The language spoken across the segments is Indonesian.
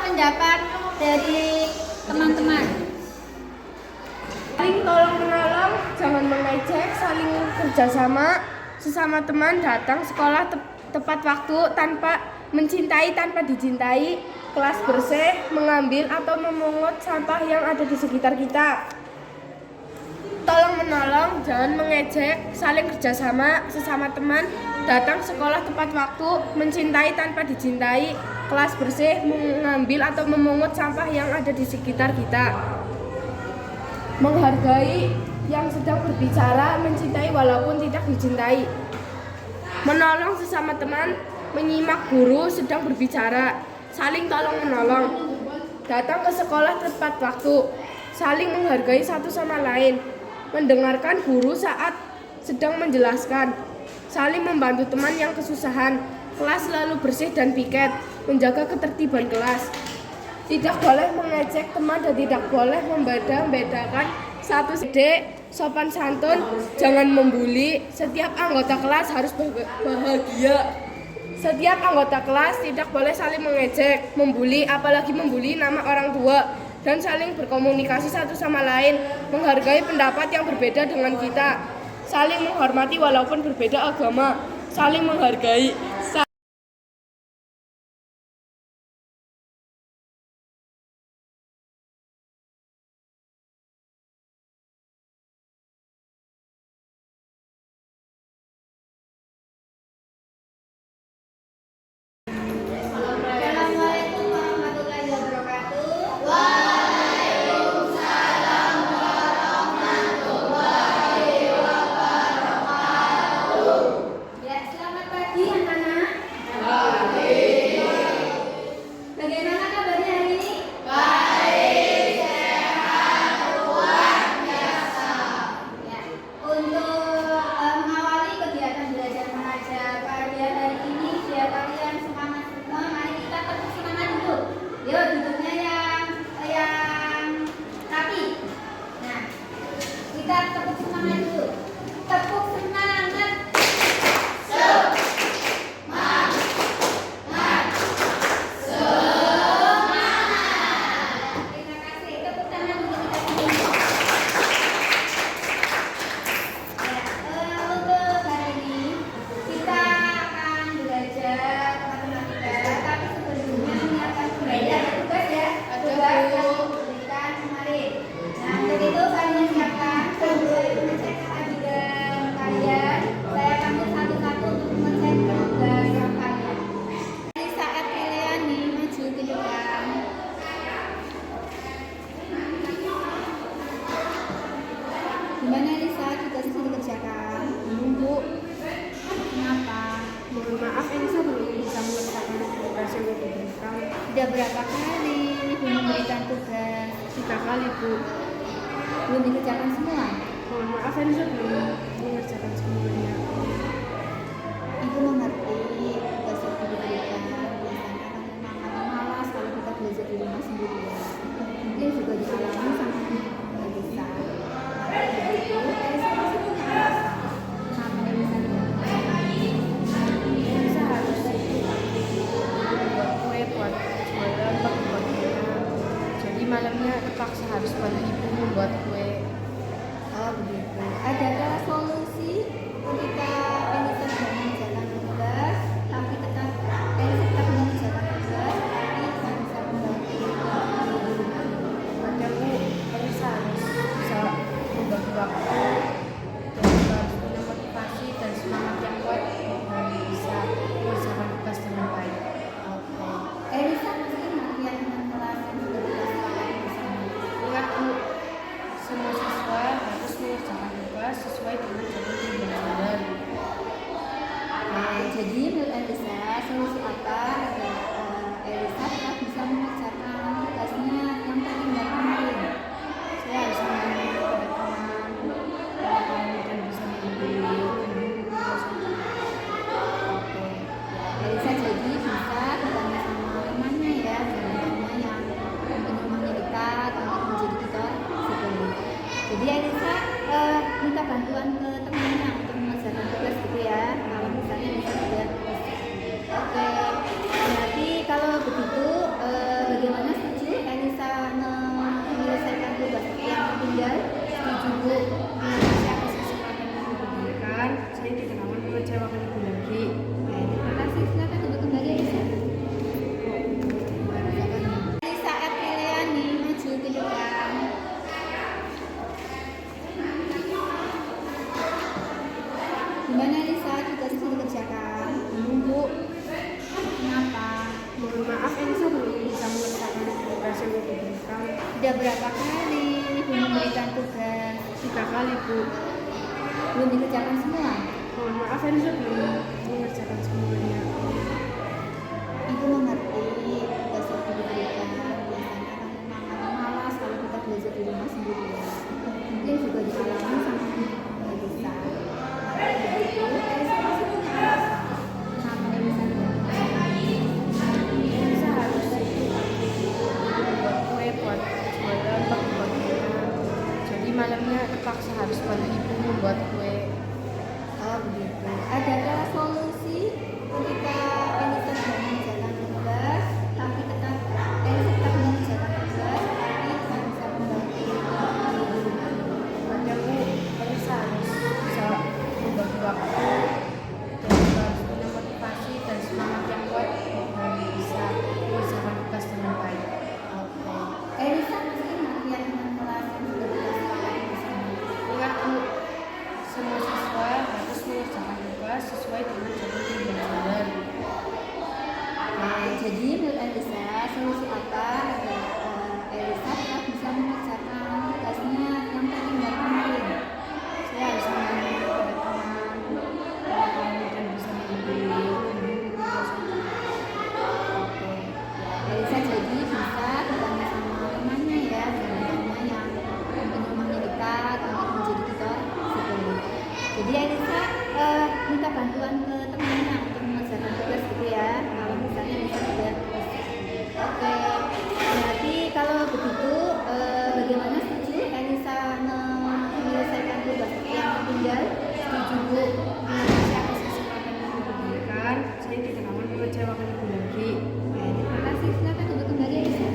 Pendapat dari teman-teman. Saling tolong menolong, jangan mengejek, saling kerjasama, sesama teman, datang sekolah tepat waktu, tanpa mencintai tanpa dicintai, kelas bersih, mengambil atau memungut sampah yang ada di sekitar kita. Tolong menolong, jangan mengejek, saling kerjasama, sesama teman, datang sekolah tepat waktu, mencintai tanpa dicintai, kelas bersih, mengambil atau memungut sampah yang ada di sekitar kita. Menghargai yang sedang berbicara, mencintai walaupun tidak dicintai. Menolong sesama teman, menyimak guru sedang berbicara, saling tolong menolong. Datang ke sekolah tepat waktu, saling menghargai satu sama lain. Mendengarkan guru saat sedang menjelaskan, saling membantu teman yang kesusahan. Kelas selalu bersih dan piket, menjaga ketertiban kelas. Tidak boleh mengejek teman dan tidak boleh membeda-bedakan satu sede, sopan santun, jangan membuli. Setiap anggota kelas harus bahagia. Setiap anggota kelas tidak boleh saling mengejek, membuli, apalagi membuli nama orang tua, dan saling berkomunikasi satu sama lain, menghargai pendapat yang berbeda dengan kita, saling menghormati walaupun berbeda agama, saling menghargai. Assalamualaikum warahmatullahi wabarakatuh. Ya, selamat pagi anak-anak. Bagaimana kabarnya hari ini? Baik, sehat, luar biasa. Ya, untuk mengawali kegiatan belajar mengajar pada hari ini, biar kalian semangat semua, mari kita tepuk semangat dulu. Yuk, duduknya yang rapi. Nah, kita tepuk semangat dulu. Tepuk semangat. Terima kasih. Tepuk tangan untuk kita semua. Untuk hari ini kita akan belajar matematika, tapi sebelumnya ini akan belajar tugas ya, tugas yang diberikan kemarin. Nah, untuk itu kalian siapkan, saya mengecek ajudan kalian. Saya akan satu-satu untuk mengecek tugas yang kalian. Jadi saat kalian nih maju ke depan. Gimana Lisa, tugas bisa dikerjakan? Belum, Bu. Kenapa? Mohon maaf, Elisa belum bisa mengerjakan tugas yang diberikan. Sudah berapa kali Ibu memberikan tugas? 3 kali, Bu. Belum dikerjakan semua? Mohon maaf, Elisa belum mengerjakan semuanya. Ibu mengerti tugas yang diberikan. Biasanya kan memang malas kalau kita belajar di rumah sendirian. Mungkin juga dialami sama Mbak Lisa. Begitu, Elisa pasti punya alasan. Kenapa Elisa tidak bisa? Elisa harus buat kue buat jualan, buat jualan. Jadi malamnya terpaksa harus bantu ibu membuat kue. Oh begitu. Adakah solusi ketika Elisa sedang mengerjakan tugas, tapi tetap Elisa tetap mengerjakan tugas, tapi tidak bisa membantu di rumah? Ada, Bu, Elisa harus bisa membagi waktu dan juga harus punya motivasi dan semangat yang kuat dan bisa mengerjakan tugas dengan baik. Oke. Elisa pasti latihan dengan kelas yang sudah Sudah berapa kali Ibu memberikan tugas? 3 kali, Bu. Belum dikerjakan semua? Mohon maaf, Elisa belum mengerjakan semuanya. Ibu mengerti tugas yang diberikan. Biasanya kan memang malas kalau kita belajar di rumah sendirian. Mungkin juga dialami sama teman-teman Elisa. Maka begitu, Elisa pasti punya alasan. Kenapa Elisa tidak Elisa harus membuat kue buat jualan, buat kue. Jadi malamnya terpaksa harus bantu ibu membuat kue. Oh begitu. Adakah solusi ketika Elisa tidak mengerjakan tugas, tapi tetap Elisa tetap mengerjakan tugas, tapi tetap bisa membantu di rumah? Ada, Bu. Elisa harus bisa membagi waktu dan juga harus punya motivasi dan semangat yang kuat agar bisa mengerjakan tugas dengan baik. Oke. Elisa masih ingat keyakinan kelas yang sudah kita sepakati bersama? Ingat, Bu, semua siswa harus mengerjakan tugas sesuai dengan jadwal pembelajaran. Jadi menurut Elisa, solusi apa agar Elisa tetap bisa mengerjakan tugasnya yang tertinggal kemarin? Saya harus mengambil kepada teman dan bisa membimbing tugas itu. Oke. Elisa jadi bisa ketemu sama temannya ya, teman-temannya yang mungkin rumahnya dekat untuk menjadi tutor segala. Jadi Elisa minta bantuan ke temannya untuk mengerjakan tugas gitu ya. Kalau misalnya Elisa tidak oke. Berarti kalau begitu bagaimana setuju Elisa menyelesaikan tugas yang tinggal? Setuju Bu? Terima kasih atas kesempatan yang diberikan. Saya tidak akan mengecewakan ibu lagi. Oke, terima kasih. Silakan untuk kembali Elisa.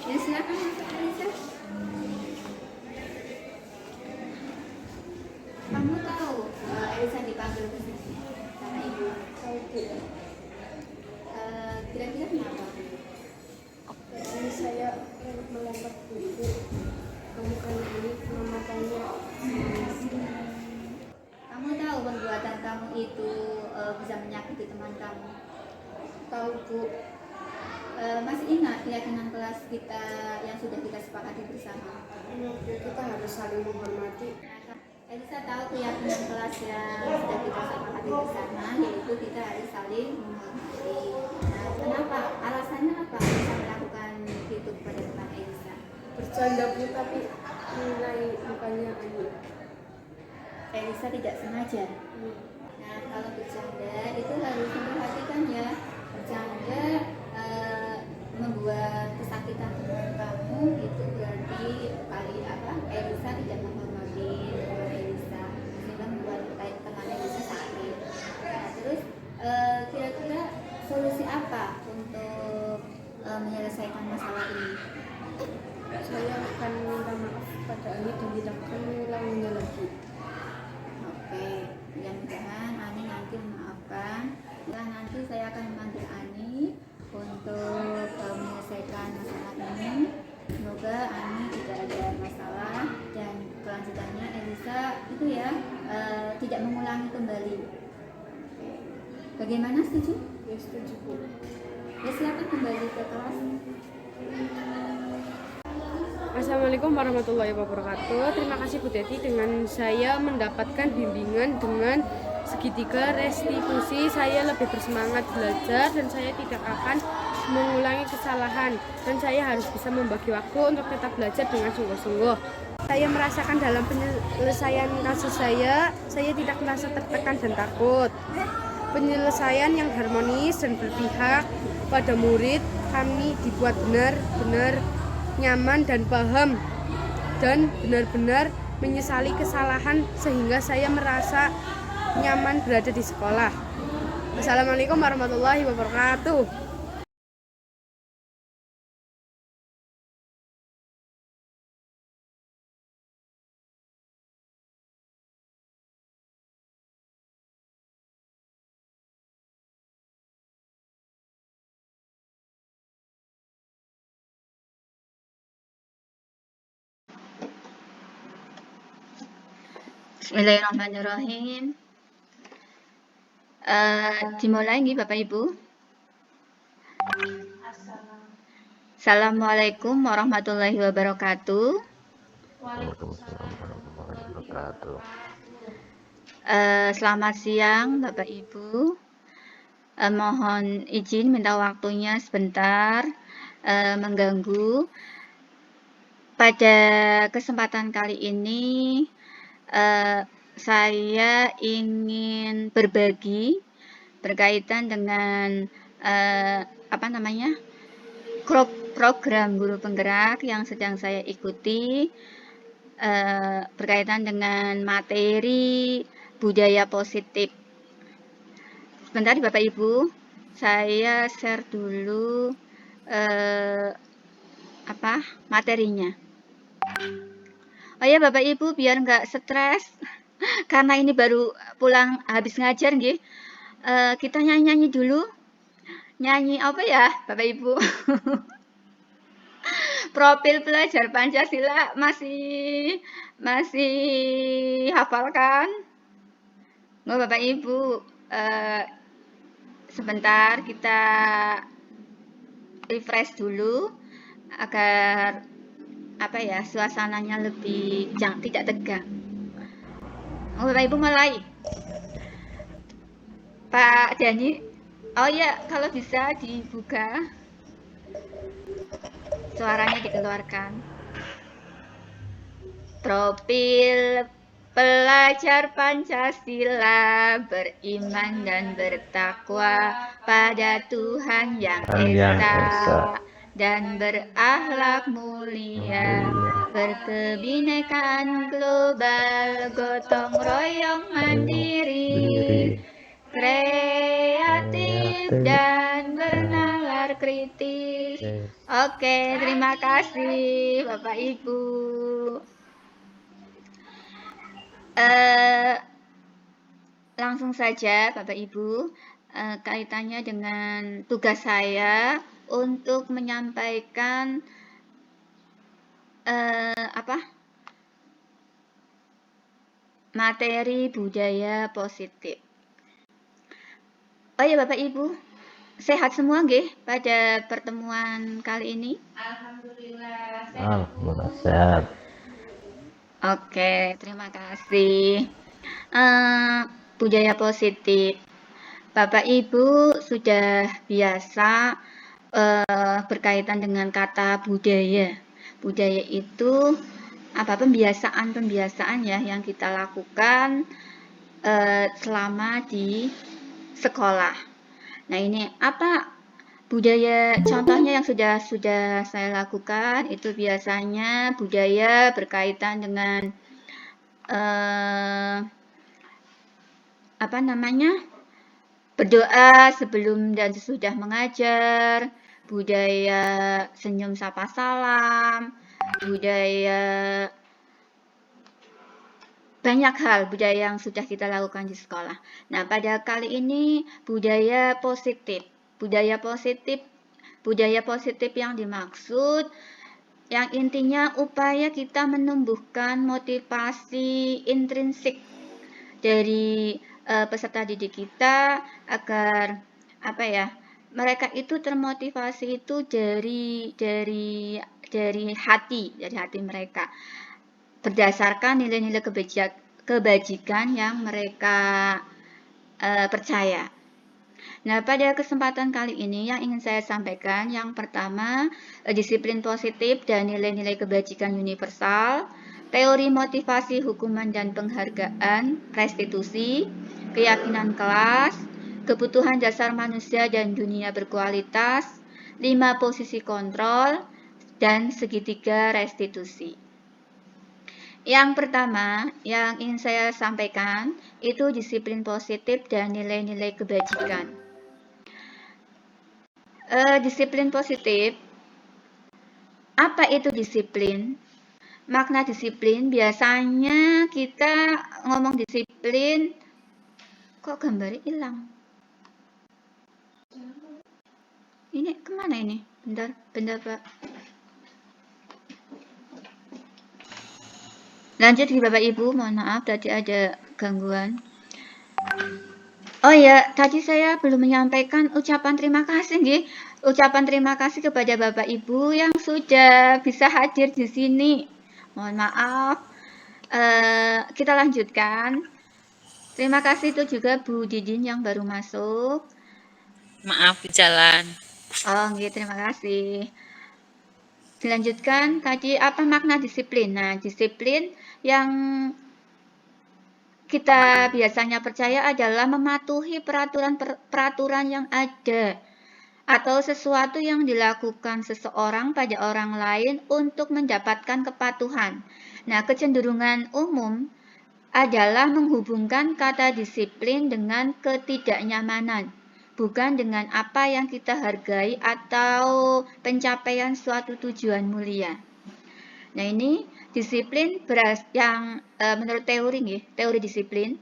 Ya silakan Elisa. Kamu tahu Elisa dipanggil ke sini sama ibu? Tahu, Bu. Kira-kira kenapa? Ini saya melempar buku. Kamu kan ini mematanya. Kamu tahu perbuatan kamu itu bisa menyakiti teman kamu? Tahu, Bu. Masih ingat keyakinan kelas kita yang sudah kita sepakati bersama? Kita harus saling menghormati. Nah, Elisa tahu keyakinan kelas yang sudah kita sepakati bersama, yaitu kita harus saling menghormati. Nah, kenapa? Alasannya apa bisa melakukan itu kepada teman Elisa? Bercanda, Bu, tapi nilai mukanya ini. Elisa tidak sengaja. Nah, kalau bercanda itu harus diperhatikan ya. Bercanda membuat kesakitan teman kamu itu berarti Elisa tidak menghormati teman Elisa sehingga membuat teman Elisa sakit. Nah, terus kira-kira solusi apa untuk menyelesaikan masalah ini? Saya akan minta maaf pada Ani dan tidak akan mengulanginya lagi. Oke, mudah-mudahan Ani nanti memaafkan. Dan nanti saya akan memanggil Ani untuk menyelesaikan masalah ini. Semoga Ani tidak ada masalah dan kelanjutannya Elisa itu ya tidak mengulangi kembali. Bagaimana, setuju? Ya, setuju, Bu. Ya silakan kembali ke kelas. Assalamualaikum warahmatullahi wabarakatuh. Terima kasih Bu Teti, dengan saya mendapatkan bimbingan dengan segitiga restitusi, saya lebih bersemangat belajar dan saya tidak akan mengulangi kesalahan dan saya harus bisa membagi waktu untuk tetap belajar dengan sungguh-sungguh. Saya merasakan dalam penyelesaian kasus saya tidak merasa tertekan dan takut. Penyelesaian yang harmonis dan berpihak pada murid kami dibuat benar-benar nyaman dan paham dan benar-benar menyesali kesalahan sehingga saya merasa nyaman berada di sekolah. Assalamualaikum warahmatullahi wabarakatuh. Bismillahirrahmanirrahim. Dimulai nggih Bapak Ibu. Assalamualaikum warahmatullahi wabarakatuh. Selamat siang Bapak Ibu. Mohon izin minta waktunya sebentar mengganggu. Pada kesempatan kali ini saya ingin berbagi berkaitan dengan program guru penggerak yang sedang saya ikuti berkaitan dengan materi budaya positif. Sebentar Bapak Ibu, saya share dulu materinya. Oh ya Bapak Ibu, biar nggak stres karena ini baru pulang habis ngajar nggih. Kita nyanyi dulu. Nyanyi apa ya Bapak Ibu? Profil pelajar Pancasila masih hafalkan? Nggak Bapak Ibu, sebentar kita refresh dulu agar suasananya lebih tidak tegang. Bapak Ibu mulai. Pak Dani, oh ya, kalau bisa dibuka suaranya dikeluarkan. Profil pelajar Pancasila beriman dan bertakwa pada Tuhan yang Esa dan berakhlak mulia, berkebinekaan global, gotong royong mandiri, kreatif dan bernalar kritis. Oke, terima kasih Bapak Ibu. Langsung saja Bapak Ibu, kaitannya dengan tugas saya untuk menyampaikan materi budaya positif. Oh ya Bapak Ibu, sehat semua nggih pada pertemuan kali ini? Alhamdulillah sehat. Oke, terima kasih. Budaya positif. Bapak Ibu sudah biasa berkaitan dengan kata budaya. Budaya itu pembiasaan ya yang kita lakukan selama di sekolah. Nah, ini apa budaya contohnya yang sudah saya lakukan itu biasanya budaya berkaitan dengan berdoa sebelum dan sesudah mengajar, budaya senyum sapa salam, budaya banyak hal budaya yang sudah kita lakukan di sekolah. Nah, pada kali ini budaya positif. Budaya positif yang dimaksud yang intinya upaya kita menumbuhkan motivasi intrinsik dari peserta didik kita agar mereka itu termotivasi itu dari hati mereka berdasarkan nilai-nilai kebajikan yang mereka percaya. Nah, pada kesempatan kali ini yang ingin saya sampaikan yang pertama, disiplin positif dan nilai-nilai kebajikan universal, teori motivasi, hukuman dan penghargaan, restitusi, keyakinan kelas, kebutuhan dasar manusia dan dunia berkualitas, 5 posisi kontrol, dan segitiga restitusi. Yang pertama yang ingin saya sampaikan itu disiplin positif dan nilai-nilai kebajikan. Disiplin positif, apa itu disiplin? Makna disiplin biasanya kita ngomong disiplin, kok gambarnya hilang? Ini kemana ini? Bentar Pak. Lanjut Bapak Ibu, mohon maaf tadi ada gangguan. Oh ya, tadi saya belum menyampaikan ucapan terima kasih, nggih. Ucapan terima kasih kepada Bapak Ibu yang sudah bisa hadir di sini. Mohon maaf. Kita lanjutkan. Terima kasih itu juga Bu Didin yang baru masuk. Maaf di jalan. Oh, nggih, terima kasih. Dilanjutkan tadi apa makna disiplin? Nah, disiplin yang kita biasanya percaya adalah mematuhi peraturan yang ada atau sesuatu yang dilakukan seseorang pada orang lain untuk mendapatkan kepatuhan. Nah, kecenderungan umum adalah menghubungkan kata disiplin dengan ketidaknyamanan, bukan dengan apa yang kita hargai atau pencapaian suatu tujuan mulia. Nah, ini disiplin yang menurut teori disiplin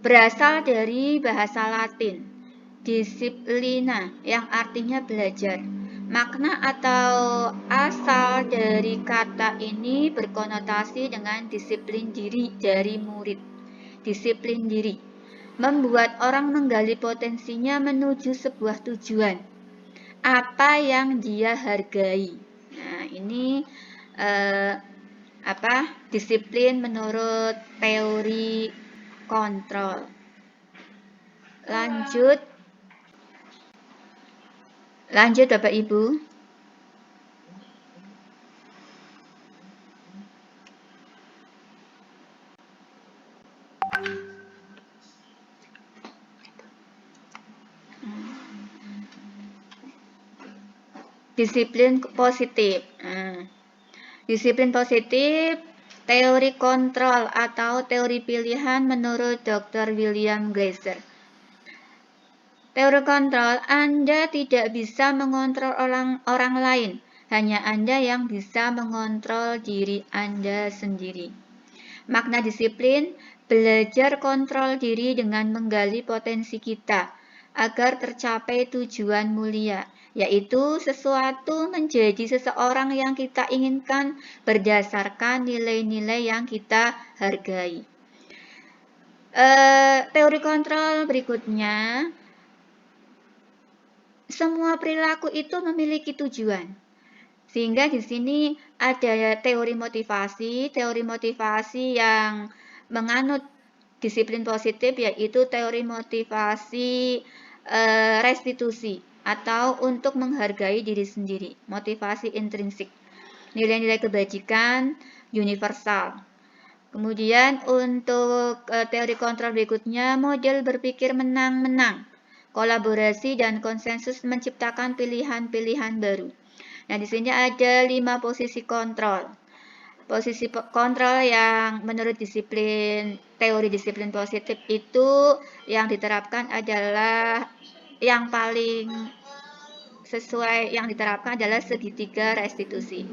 berasal dari bahasa Latin disciplina yang artinya belajar. Makna atau asal dari kata ini berkonotasi dengan disiplin diri dari murid. Disiplin diri membuat orang menggali potensinya menuju sebuah tujuan. Apa yang dia hargai. Nah, ini disiplin menurut teori kontrol. Lanjut Bapak Ibu. Disiplin positif. Disiplin positif, teori kontrol atau teori pilihan menurut Dr. William Glasser. Teori kontrol, Anda tidak bisa mengontrol orang lain, hanya Anda yang bisa mengontrol diri Anda sendiri. Makna disiplin, belajar kontrol diri dengan menggali potensi kita agar tercapai tujuan mulia, yaitu sesuatu menjadi seseorang yang kita inginkan berdasarkan nilai-nilai yang kita hargai. Teori kontrol berikutnya, semua perilaku itu memiliki tujuan. Sehingga di sini ada teori motivasi yang menganut disiplin positif, yaitu teori motivasi restitusi atau untuk menghargai diri sendiri, motivasi intrinsik, nilai-nilai kebajikan universal. Kemudian untuk teori kontrol berikutnya, model berpikir menang-menang, kolaborasi dan konsensus menciptakan pilihan-pilihan baru. Nah, di sini ada 5 posisi kontrol. Posisi kontrol yang menurut teori disiplin positif itu yang diterapkan adalah yang paling sesuai yang diterapkan adalah segitiga restitusi.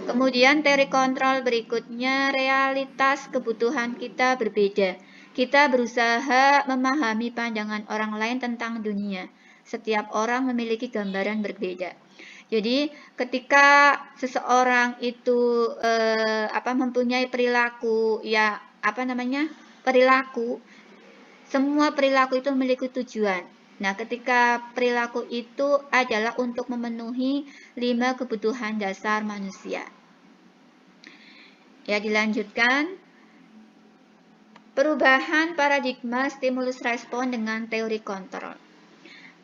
Kemudian teori kontrol berikutnya, realitas kebutuhan kita berbeda. Kita berusaha memahami pandangan orang lain tentang dunia. Setiap orang memiliki gambaran berbeda. Jadi ketika seseorang itu mempunyai perilaku semua perilaku itu memiliki tujuan. Nah, ketika perilaku itu adalah untuk memenuhi 5 kebutuhan dasar manusia. Ya, dilanjutkan. Perubahan paradigma stimulus respon dengan teori kontrol.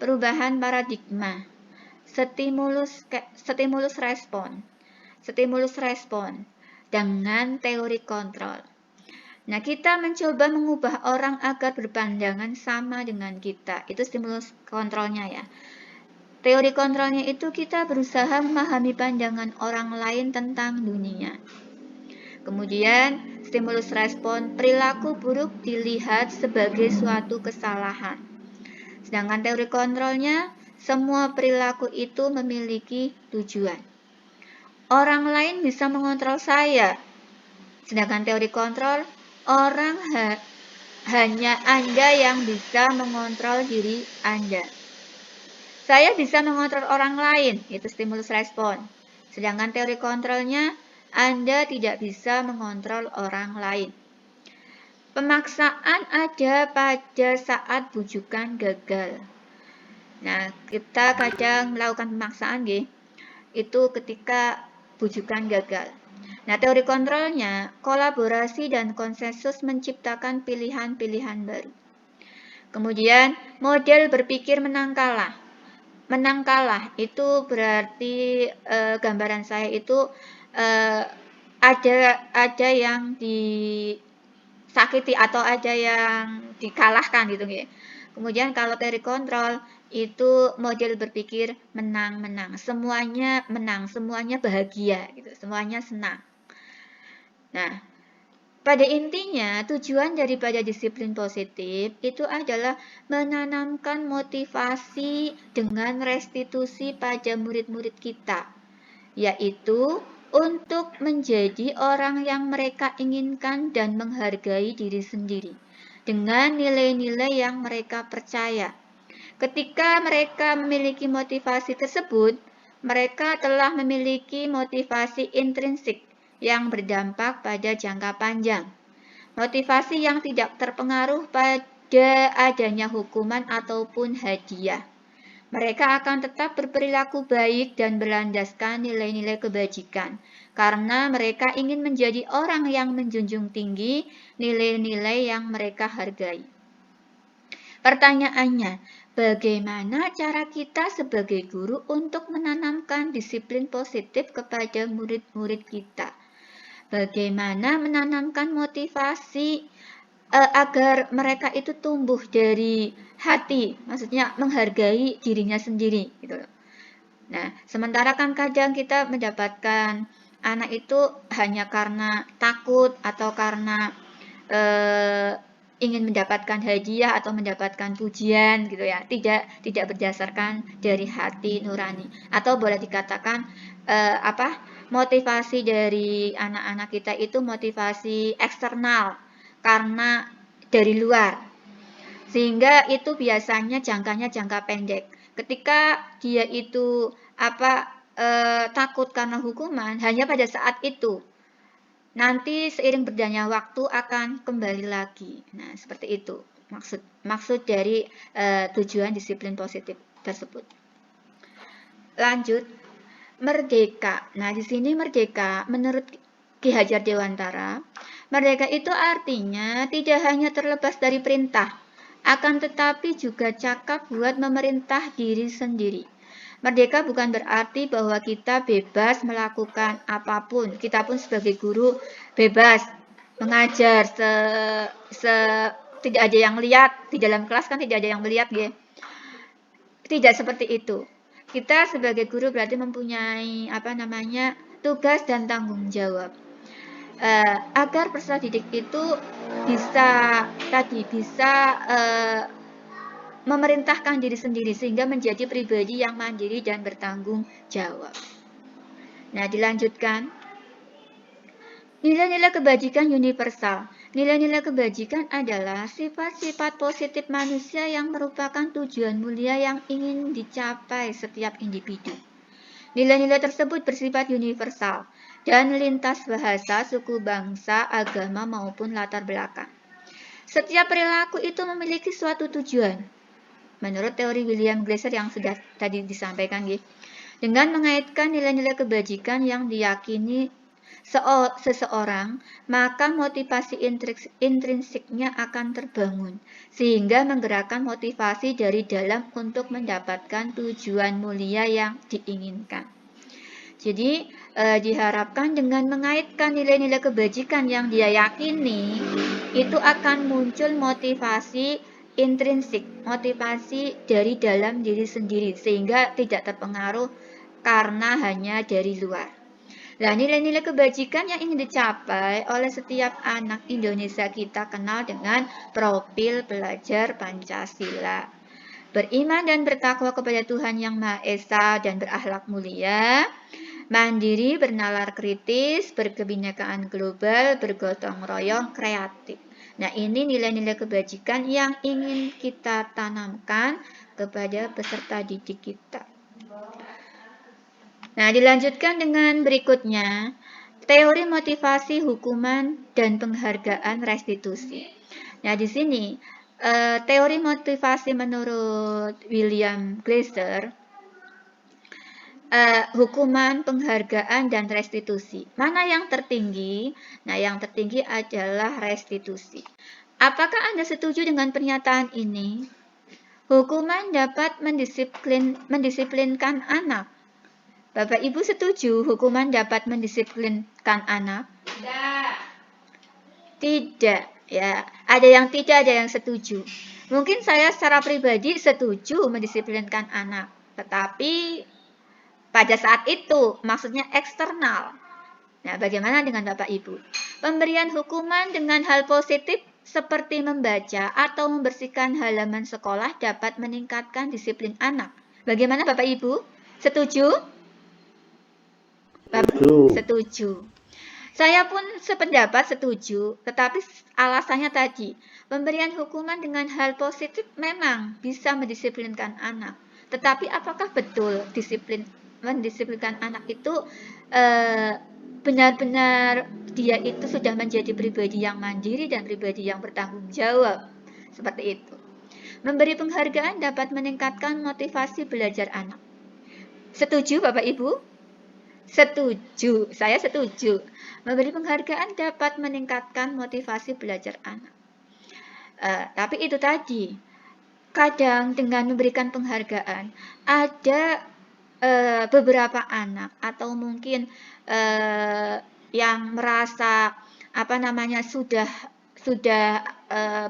Perubahan paradigma. Stimulus respon dengan teori kontrol. Nah, kita mencoba mengubah orang agar berpandangan sama dengan kita. Itu stimulus kontrolnya ya. Teori kontrolnya itu kita berusaha memahami pandangan orang lain tentang dunia. Kemudian, stimulus respon, perilaku buruk dilihat sebagai suatu kesalahan. Sedangkan teori kontrolnya, semua perilaku itu memiliki tujuan. Orang lain bisa mengontrol saya. Sedangkan teori kontrol, hanya Anda yang bisa mengontrol diri Anda. Saya bisa mengontrol orang lain, itu stimulus respon. Sedangkan teori kontrolnya, Anda tidak bisa mengontrol orang lain. Pemaksaan ada pada saat bujukan gagal. Nah, kita kadang melakukan pemaksaan nggih, itu ketika bujukan gagal. Nah, teori kontrolnya, kolaborasi dan konsensus menciptakan pilihan-pilihan baru. Kemudian, model berpikir menang kalah. Menang kalah itu berarti gambaran saya itu ada yang disakiti atau ada yang dikalahkan gitu ya. Kemudian kalau teori kontrol itu model berpikir menang-menang, semuanya menang, semuanya bahagia gitu, semuanya senang. Nah, pada intinya, tujuan daripada disiplin positif itu adalah menanamkan motivasi dengan restitusi pada murid-murid kita, yaitu untuk menjadi orang yang mereka inginkan dan menghargai diri sendiri dengan nilai-nilai yang mereka percaya. Ketika mereka memiliki motivasi tersebut, mereka telah memiliki motivasi intrinsik yang berdampak pada jangka panjang. Motivasi yang tidak terpengaruh pada adanya hukuman ataupun hadiah. Mereka akan tetap berperilaku baik dan berlandaskan nilai-nilai kebajikan, karena mereka ingin menjadi orang yang menjunjung tinggi nilai-nilai yang mereka hargai. Pertanyaannya, bagaimana cara kita sebagai guru untuk menanamkan disiplin positif kepada murid-murid kita? Bagaimana menanamkan motivasi agar mereka itu tumbuh dari hati, maksudnya menghargai dirinya sendiri gitu. Nah, sementara kan kadang kita mendapatkan anak itu hanya karena takut atau karena ingin mendapatkan hadiah atau mendapatkan pujian gitu ya, tidak berdasarkan dari hati nurani, atau boleh dikatakan motivasi dari anak-anak kita itu motivasi eksternal karena dari luar, sehingga itu biasanya jangkanya jangka pendek. Ketika dia itu takut karena hukuman hanya pada saat itu, nanti seiring berjalannya waktu akan kembali lagi. Nah, seperti itu maksud dari tujuan disiplin positif tersebut. Lanjut, merdeka. Nah, di sini merdeka menurut Ki Hajar Dewantara, merdeka itu artinya tidak hanya terlepas dari perintah, akan tetapi juga cakap buat memerintah diri sendiri. Merdeka bukan berarti bahwa kita bebas melakukan apapun. Kita pun sebagai guru bebas mengajar, tidak ada yang lihat. Di dalam kelas kan tidak ada yang melihat, ya. Tidak seperti itu. Kita sebagai guru berarti mempunyai tugas dan tanggung jawab. Agar peserta didik itu bisa memerintahkan diri sendiri sehingga menjadi pribadi yang mandiri dan bertanggung jawab. Nah, dilanjutkan. Nilai-nilai kebajikan universal. Nilai-nilai kebajikan adalah sifat-sifat positif manusia yang merupakan tujuan mulia yang ingin dicapai setiap individu. Nilai-nilai tersebut bersifat universal dan lintas bahasa, suku, bangsa, agama maupun latar belakang. Setiap perilaku itu memiliki suatu tujuan. Menurut teori William Glasser yang sudah tadi disampaikan, dengan mengaitkan nilai-nilai kebajikan yang diyakini seseorang, maka motivasi intrinsiknya akan terbangun, sehingga menggerakkan motivasi dari dalam untuk mendapatkan tujuan mulia yang diinginkan. Jadi, diharapkan dengan mengaitkan nilai-nilai kebajikan yang dia yakini, itu akan muncul motivasi intrinsik, motivasi dari dalam diri sendiri, sehingga tidak terpengaruh karena hanya dari luar. Nah, nilai-nilai kebajikan yang ingin dicapai oleh setiap anak Indonesia kita kenal dengan profil pelajar Pancasila. Beriman dan bertakwa kepada Tuhan Yang Maha Esa dan berakhlak mulia, mandiri, bernalar kritis, berkebinekaan global, bergotong royong, kreatif. Nah, ini nilai-nilai kebajikan yang ingin kita tanamkan kepada peserta didik kita. Nah, dilanjutkan dengan berikutnya, teori motivasi, hukuman, dan penghargaan restitusi. Nah, di sini teori motivasi menurut William Glasser, hukuman, penghargaan, dan restitusi. Mana yang tertinggi? Nah, yang tertinggi adalah restitusi. Apakah Anda setuju dengan pernyataan ini? Hukuman dapat mendisiplinkan anak. Bapak Ibu setuju hukuman dapat mendisiplinkan anak? Tidak, ya. Ada yang tidak, ada yang setuju. Mungkin saya secara pribadi setuju mendisiplinkan anak, tetapi pada saat itu maksudnya eksternal. Nah, bagaimana dengan Bapak Ibu? Pemberian hukuman dengan hal positif seperti membaca atau membersihkan halaman sekolah dapat meningkatkan disiplin anak. Bagaimana Bapak Ibu? Setuju? Setuju. Saya pun sependapat setuju, tetapi alasannya tadi, pemberian hukuman dengan hal positif memang bisa mendisiplinkan anak. Tetapi apakah betul mendisiplinkan anak itu benar-benar dia itu sudah menjadi pribadi yang mandiri dan pribadi yang bertanggung jawab? Seperti itu. Memberi penghargaan dapat meningkatkan motivasi belajar anak. Setuju Bapak Ibu? Setuju, saya setuju. Memberi penghargaan dapat meningkatkan motivasi belajar anak. Tapi itu tadi, kadang dengan memberikan penghargaan, ada beberapa anak atau mungkin yang merasa sudah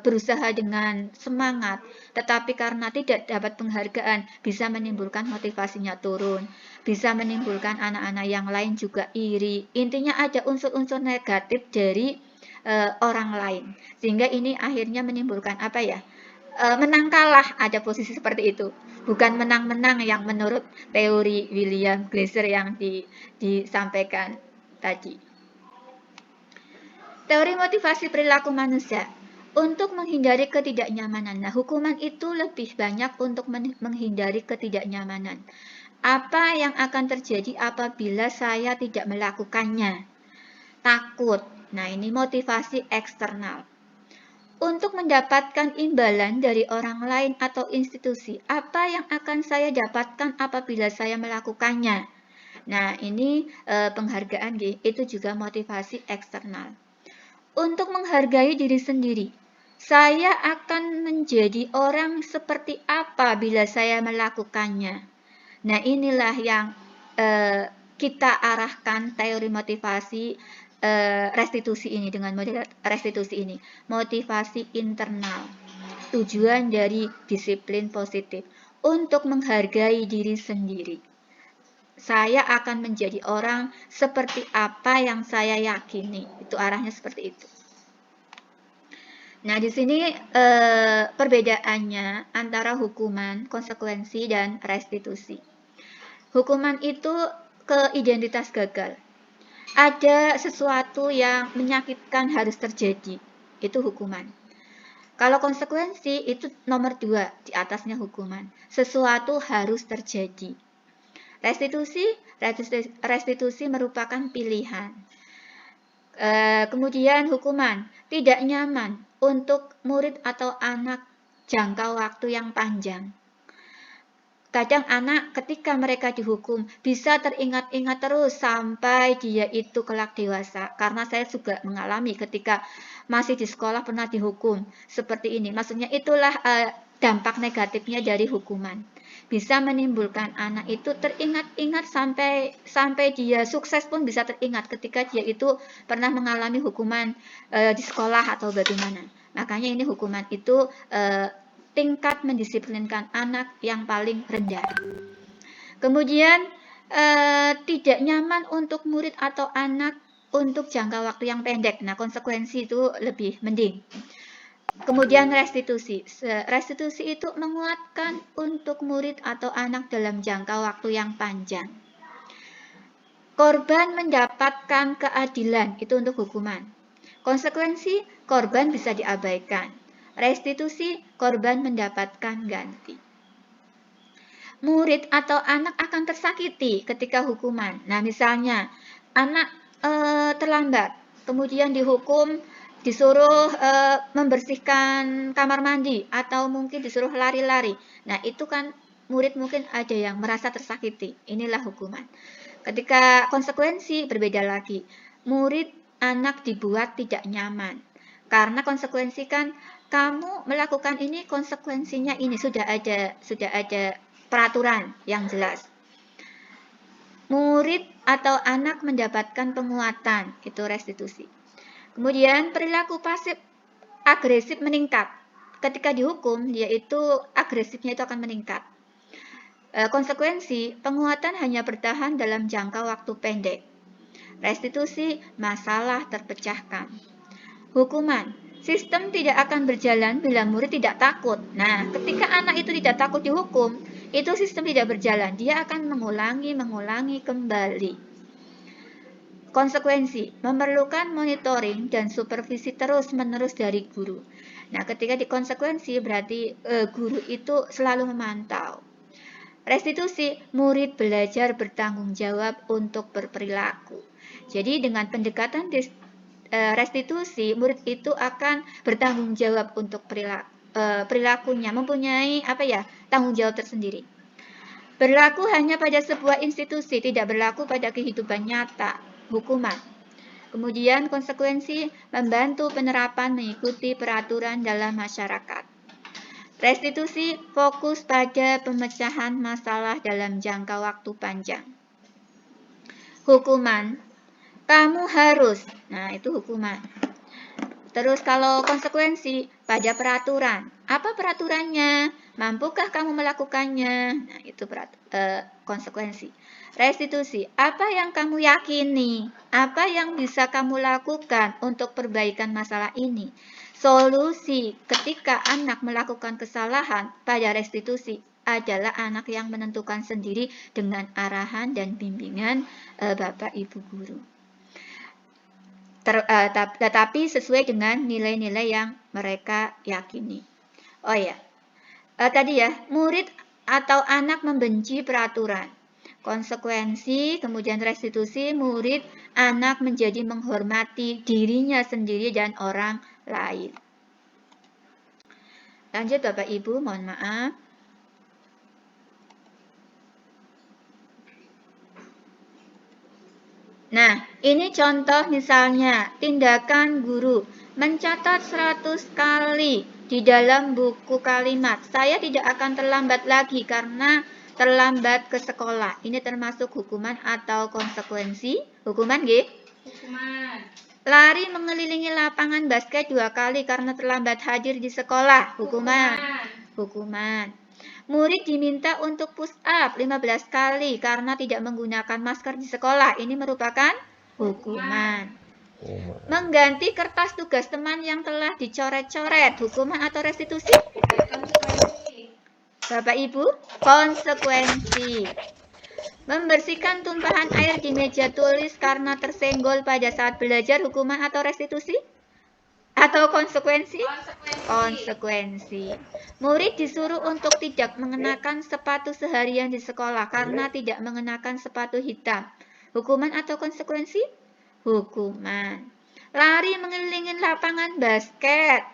berusaha dengan semangat, tetapi karena tidak dapat penghargaan bisa menimbulkan motivasinya turun, bisa menimbulkan anak-anak yang lain juga iri. Intinya ada unsur-unsur negatif dari orang lain, sehingga ini akhirnya menimbulkan menang kalah, ada posisi seperti itu. Bukan menang-menang yang menurut teori William Glasser yang disampaikan tadi. Teori motivasi perilaku manusia untuk menghindari ketidaknyamanan. Nah, hukuman itu lebih banyak untuk menghindari ketidaknyamanan. Apa yang akan terjadi apabila saya tidak melakukannya? Takut. Nah, ini motivasi eksternal. Untuk mendapatkan imbalan dari orang lain atau institusi, apa yang akan saya dapatkan apabila saya melakukannya? Nah, ini penghargaan, itu juga motivasi eksternal. Untuk menghargai diri sendiri, saya akan menjadi orang seperti apa bila saya melakukannya. Nah, inilah yang kita arahkan teori motivasi restitusi ini dengan model restitusi ini. Motivasi internal. Tujuan dari disiplin positif untuk menghargai diri sendiri. Saya akan menjadi orang seperti apa yang saya yakini. Itu arahnya seperti itu. Nah, di sini perbedaannya antara hukuman, konsekuensi, dan restitusi. Hukuman itu ke identitas gagal. Ada sesuatu yang menyakitkan harus terjadi. Itu hukuman. Kalau konsekuensi itu nomor 2, di atasnya hukuman. Sesuatu harus terjadi. Restitusi merupakan pilihan. Kemudian hukuman, tidak nyaman untuk murid atau anak jangka waktu yang panjang. Kadang anak ketika mereka dihukum bisa teringat-ingat terus sampai dia itu kelak dewasa. Karena saya juga mengalami ketika masih di sekolah pernah dihukum seperti ini. Maksudnya itulah dampak negatifnya dari hukuman. Bisa menimbulkan anak itu teringat-ingat sampai dia sukses pun bisa teringat ketika dia itu pernah mengalami hukuman di sekolah atau bagaimana. Makanya ini hukuman itu tingkat mendisiplinkan anak yang paling rendah. Kemudian tidak nyaman untuk murid atau anak untuk jangka waktu yang pendek. Nah, konsekuensi itu lebih mending. Kemudian restitusi. Restitusi itu menguatkan untuk murid atau anak dalam jangka waktu yang panjang. Korban mendapatkan keadilan, itu untuk hukuman. Konsekuensi, korban bisa diabaikan. Restitusi, korban mendapatkan ganti. Murid atau anak akan tersakiti ketika hukuman. Nah, misalnya anak terlambat, kemudian dihukum disuruh membersihkan kamar mandi atau mungkin disuruh lari-lari. Nah, itu kan murid mungkin ada yang merasa tersakiti. Inilah hukuman. Ketika konsekuensi berbeda lagi. Murid anak dibuat tidak nyaman. Karena konsekuensi kan kamu melakukan ini, konsekuensinya ini sudah ada peraturan yang jelas. Murid atau anak mendapatkan penguatan, itu restitusi. Kemudian perilaku pasif agresif meningkat. Ketika dihukum, yaitu agresifnya itu akan meningkat. Konsekuensi, penguatan hanya bertahan dalam jangka waktu pendek. Restitusi, masalah terpecahkan. Hukuman, sistem tidak akan berjalan bila murid tidak takut. Nah, ketika anak itu tidak takut dihukum, itu sistem tidak berjalan. Dia akan mengulangi kembali. Konsekuensi, memerlukan monitoring dan supervisi terus-menerus dari guru. Nah, ketika dikonsekuensi berarti guru itu selalu memantau. Restitusi, murid belajar bertanggung jawab untuk berperilaku. Jadi dengan pendekatan restitusi, murid itu akan bertanggung jawab untuk perilakunya, mempunyai tanggung jawab tersendiri. Berlaku hanya pada sebuah institusi, tidak berlaku pada kehidupan nyata. Hukuman. Kemudian konsekuensi, membantu penerapan mengikuti peraturan dalam masyarakat. Restitusi, fokus pada pemecahan masalah dalam jangka waktu panjang. Hukuman, kamu harus. Nah, itu hukuman. Terus kalau konsekuensi, pada peraturan. Apa peraturannya? Mampukah kamu melakukannya? Nah, itu konsekuensi. Restitusi, apa yang kamu yakini? Apa yang bisa kamu lakukan untuk perbaikan masalah ini? Solusi, ketika anak melakukan kesalahan, pada restitusi adalah anak yang menentukan sendiri dengan arahan dan bimbingan Bapak Ibu guru. Tetapi sesuai dengan nilai-nilai yang mereka yakini. Oh ya, tadi ya, murid atau anak membenci peraturan. Konsekuensi, kemudian restitusi, murid, anak menjadi menghormati dirinya sendiri dan orang lain. Lanjut Bapak Ibu, mohon maaf. Nah, ini contoh misalnya, tindakan guru mencatat 100 kali di dalam buku kalimat. Saya tidak akan terlambat lagi karena terlambat ke sekolah. Ini termasuk hukuman atau konsekuensi? Hukuman, G? Hukuman. Lari mengelilingi lapangan basket 2 kali karena terlambat hadir di sekolah. Hukuman. Hukuman. Murid diminta untuk push up 15 kali karena tidak menggunakan masker di sekolah. Ini merupakan hukuman. Mengganti kertas tugas teman yang telah dicoret-coret. Hukuman atau restitusi? Bapak Ibu, konsekuensi. Membersihkan tumpahan air di meja tulis karena tersenggol pada saat belajar, hukuman atau restitusi? Atau konsekuensi? Konsekuensi. Murid disuruh untuk tidak mengenakan sepatu seharian di sekolah karena tidak mengenakan sepatu hitam. Hukuman atau konsekuensi? Hukuman. Lari mengelilingi lapangan basket.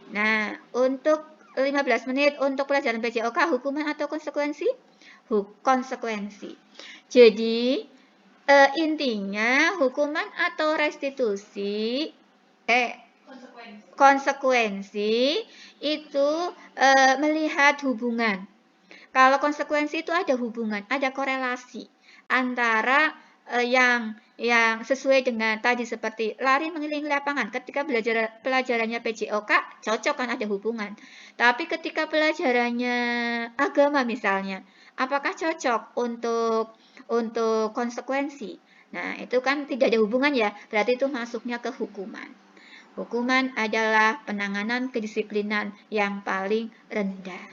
Nah, untuk 15 menit untuk pelajaran PJOK, hukuman atau konsekuensi? Konsekuensi. Jadi, intinya hukuman atau restitusi, konsekuensi itu melihat hubungan. Kalau konsekuensi itu ada hubungan, ada korelasi antara yang sesuai dengan tadi seperti lari mengelilingi lapangan. Ketika pelajarannya PJOK, cocok kan, ada hubungan. Tapi ketika pelajarannya agama misalnya, apakah cocok untuk konsekuensi? Nah, itu kan tidak ada hubungan ya, berarti itu masuknya ke hukuman. Hukuman adalah penanganan kedisiplinan yang paling rendah.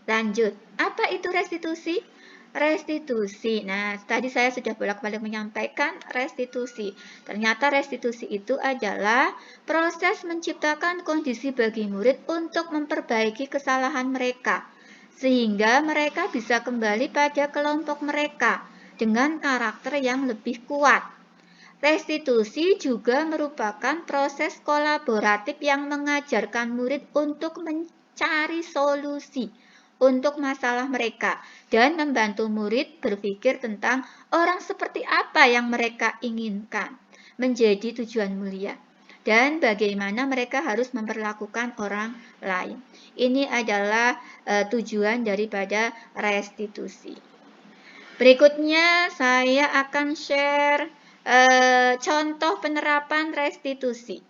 Lanjut, apa itu restitusi? Restitusi. Nah, tadi saya sudah bolak-balik menyampaikan restitusi. Ternyata restitusi itu adalah proses menciptakan kondisi bagi murid untuk memperbaiki kesalahan mereka, sehingga mereka bisa kembali pada kelompok mereka dengan karakter yang lebih kuat. Restitusi juga merupakan proses kolaboratif yang mengajarkan murid untuk mencari solusi untuk masalah mereka dan membantu murid berpikir tentang orang seperti apa yang mereka inginkan menjadi tujuan mulia dan bagaimana mereka harus memperlakukan orang lain. Ini adalah tujuan daripada restitusi. Berikutnya saya akan share contoh penerapan restitusi.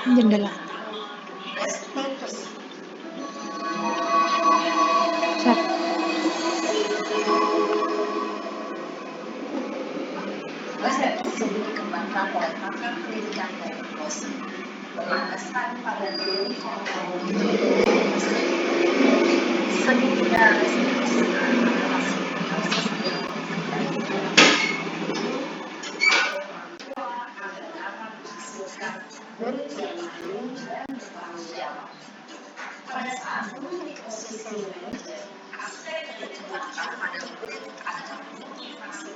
Jendela. Restitusi dikembangkan oleh pakar pendidikan dari Kosi, berlandaskan pada teori sehingga restitusi adalah proses yang pada saat memiliki posisi manajer, aspek yang ditekankan pada murid adalah motivasi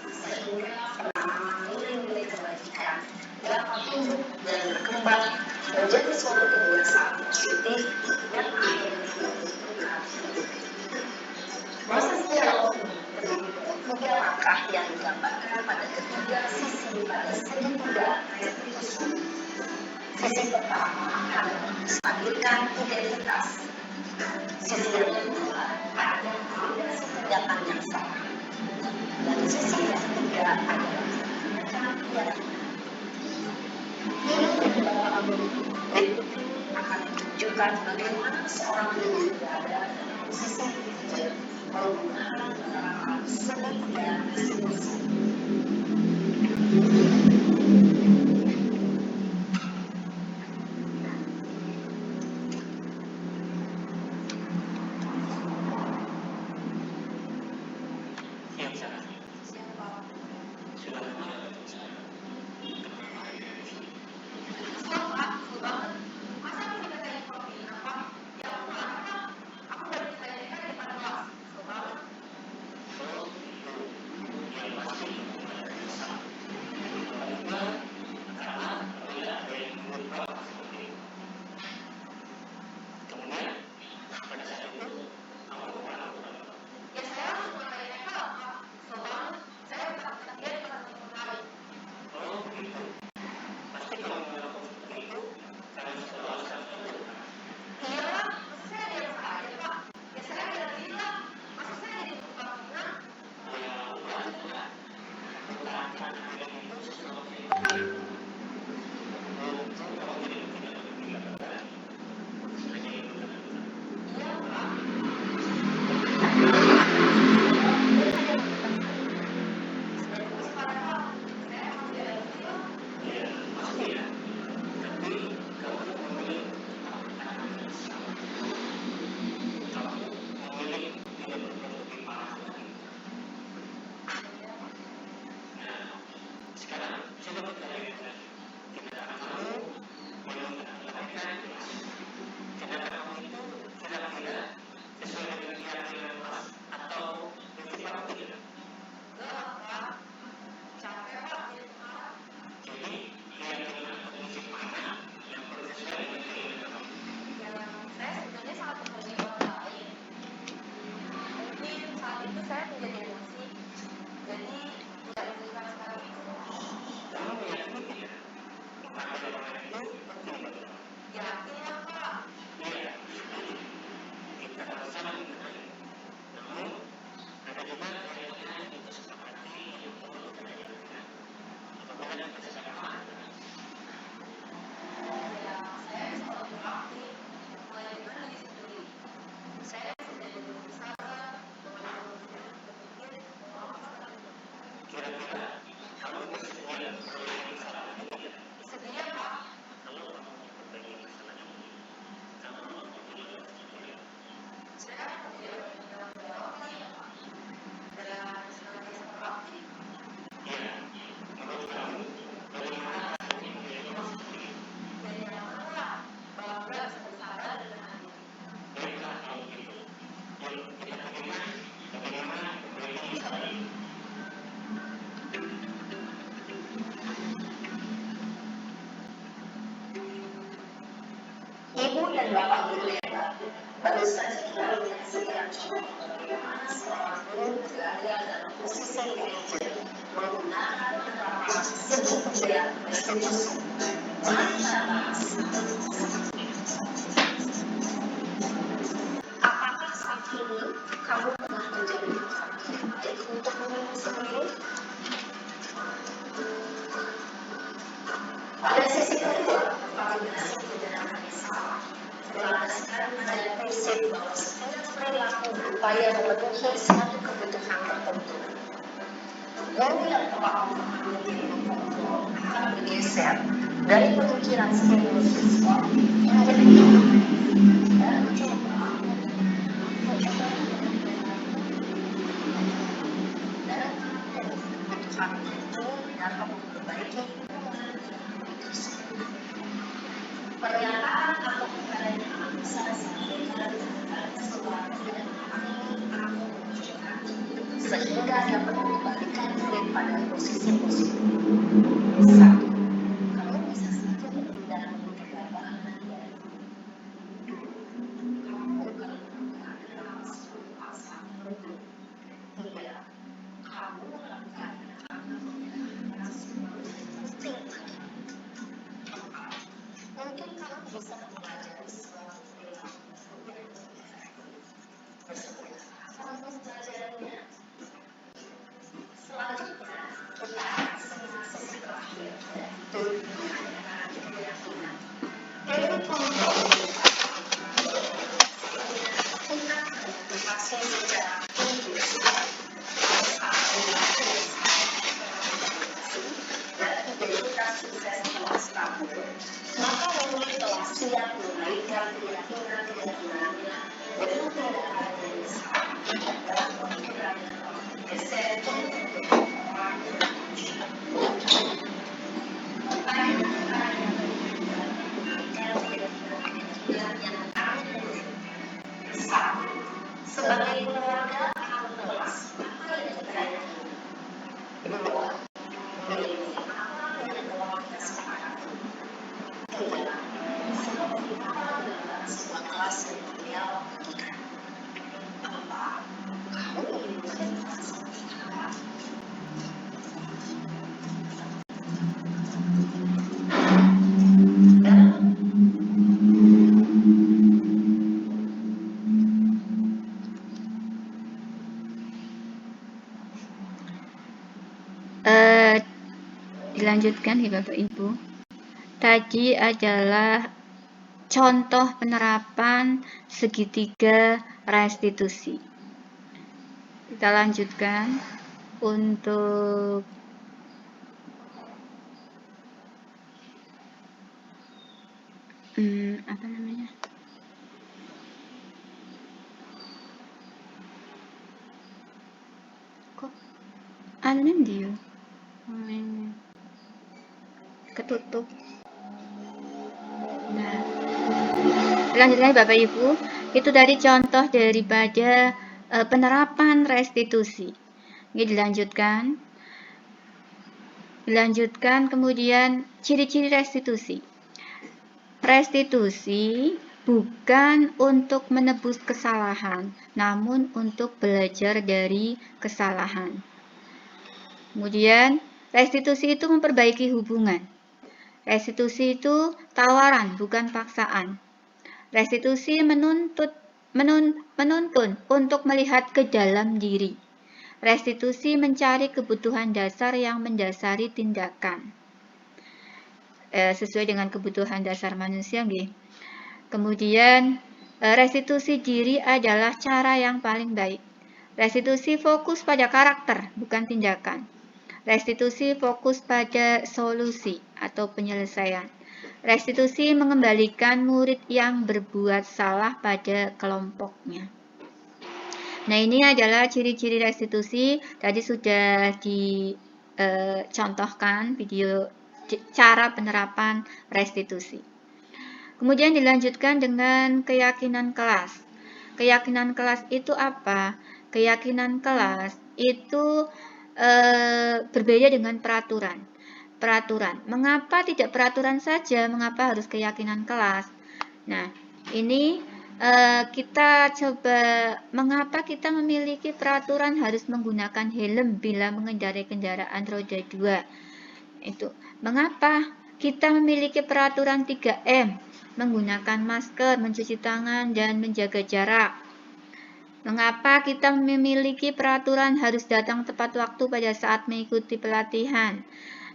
sehingga pemahaman nilai-nilai kebajikan dapat tumbuh dan berkembang menjadi suatu kebiasaan positif yang akhirnya menentukan hidup. Proses dialog ini terdiri dari 3 langkah yang digambarkan pada ketiga sisi pada segitiga restitusi. Sisi pertama adalah menstabilkan identitas. Sisi yang kedua adalah validasi tindakan yang salah. Dan sisi yang ketiga adalah tindakan yang ini kedua akan menunjukkan bagaimana seorang guru berada dalam posisi manajer menggunakan penerapan segitiga restitusi. Ibu dan Bapak guru yang baru saja kita lihat sekian contoh bagaimana seorang guru berada dalam posisi manajer menggunakan penerapan sebuah restitusi dengan cara apakah saat ini kamu pernah menjadi orang yang baik untuk dirimu sendiri? Pada sesi kedua, validasi tindakan yang salah berlandaskan pada prinsip bahwa setiap perilaku berupaya memenuhi suatu kebutuhan tertentu. Guru yang telah memahami diri kontrol akan bergeser dari pemikiran stimulus respon yang berkembang dan mencoba kebutuhan itu dapat memperbaiki hubungan pernyataan atau pertanyaan bisa disampaikan dengan sesuatu yang aku menunjukkan sehingga dapat mengembalikan murid pada posisi positif. 1. Kamu bisa saja berpindah menghindar bahan dari 2. Kamu bukan melakukan hal seperti paksa tertentu. 3. Kamu melakukan karena membenarkan sesuatu yang penting bagi. 4. Mungkin kamu bisa mempelajari suatu perilaku yang lebih efektif. Bersedia kamu mempelajarinya? Selanjutnya, kita akan simak sesi terakhir, yaitu mengadakan keyakinan. Teori kontrol tingkat motivasi secara inklusif saat dilakukan dan identitas sukses telah stabil, maka murid telah siap mengaitkan keyakinan-keyakinannya dengan tindakan yang salah dan pemikiran yang telah bergeser untuk orang yang berwujud. Pertanyaan-pertanyaan yang memberikan keyakinan-keyakinan yang kami miliki. 1. Sebagai keluarga atau kelas, apa yang kita yakini? 2. Memiliki apa yang telah kita sepakati? 3. Seperti apa dalam sebuah kelas yang ideal bagikan? 4. Kamu ingin menjadi seperti apa? Dilanjutkan ya Bapak Ibu. Tadi adalah contoh penerapan segitiga restitusi. Kita lanjutkan untuk apa namanya? Kok anunya dia? Ketutup. Nah, lanjutkan Bapak Ibu, itu dari contoh daripada penerapan restitusi. Ini dilanjutkan kemudian ciri-ciri restitusi. Restitusi bukan untuk menebus kesalahan, namun untuk belajar dari kesalahan. Kemudian restitusi itu memperbaiki hubungan. Restitusi itu tawaran, bukan paksaan. Restitusi menuntun untuk melihat ke dalam diri. Restitusi mencari kebutuhan dasar yang mendasari tindakan. Sesuai dengan kebutuhan dasar manusia, nggih. Kemudian, restitusi diri adalah cara yang paling baik. Restitusi fokus pada karakter, bukan tindakan. Restitusi fokus pada solusi atau penyelesaian. Restitusi mengembalikan murid yang berbuat salah pada kelompoknya. Nah, ini adalah ciri-ciri restitusi. Tadi sudah dicontohkan video cara penerapan restitusi. Kemudian dilanjutkan dengan keyakinan kelas. Keyakinan kelas itu apa? Keyakinan kelas itu berbeda dengan peraturan. Mengapa tidak peraturan saja? Mengapa harus keyakinan kelas? Nah, ini kita coba mengapa kita memiliki peraturan harus menggunakan helm bila mengendarai kendaraan roda 2. Itu mengapa kita memiliki peraturan 3M, menggunakan masker, mencuci tangan, dan menjaga jarak. Mengapa kita memiliki peraturan harus datang tepat waktu pada saat mengikuti pelatihan.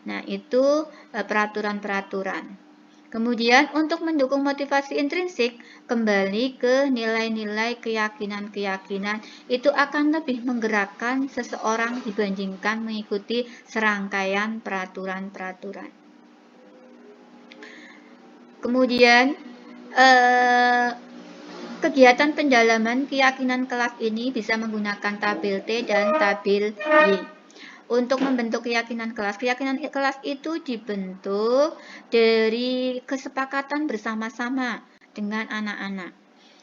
Nah, itu peraturan-peraturan. Kemudian untuk mendukung motivasi intrinsik, kembali ke nilai-nilai keyakinan-keyakinan itu akan lebih menggerakkan seseorang dibandingkan mengikuti serangkaian peraturan-peraturan. Kemudian kegiatan pendalaman keyakinan kelas ini bisa menggunakan tabel T dan tabel Y. Untuk membentuk keyakinan kelas itu dibentuk dari kesepakatan bersama-sama dengan anak-anak.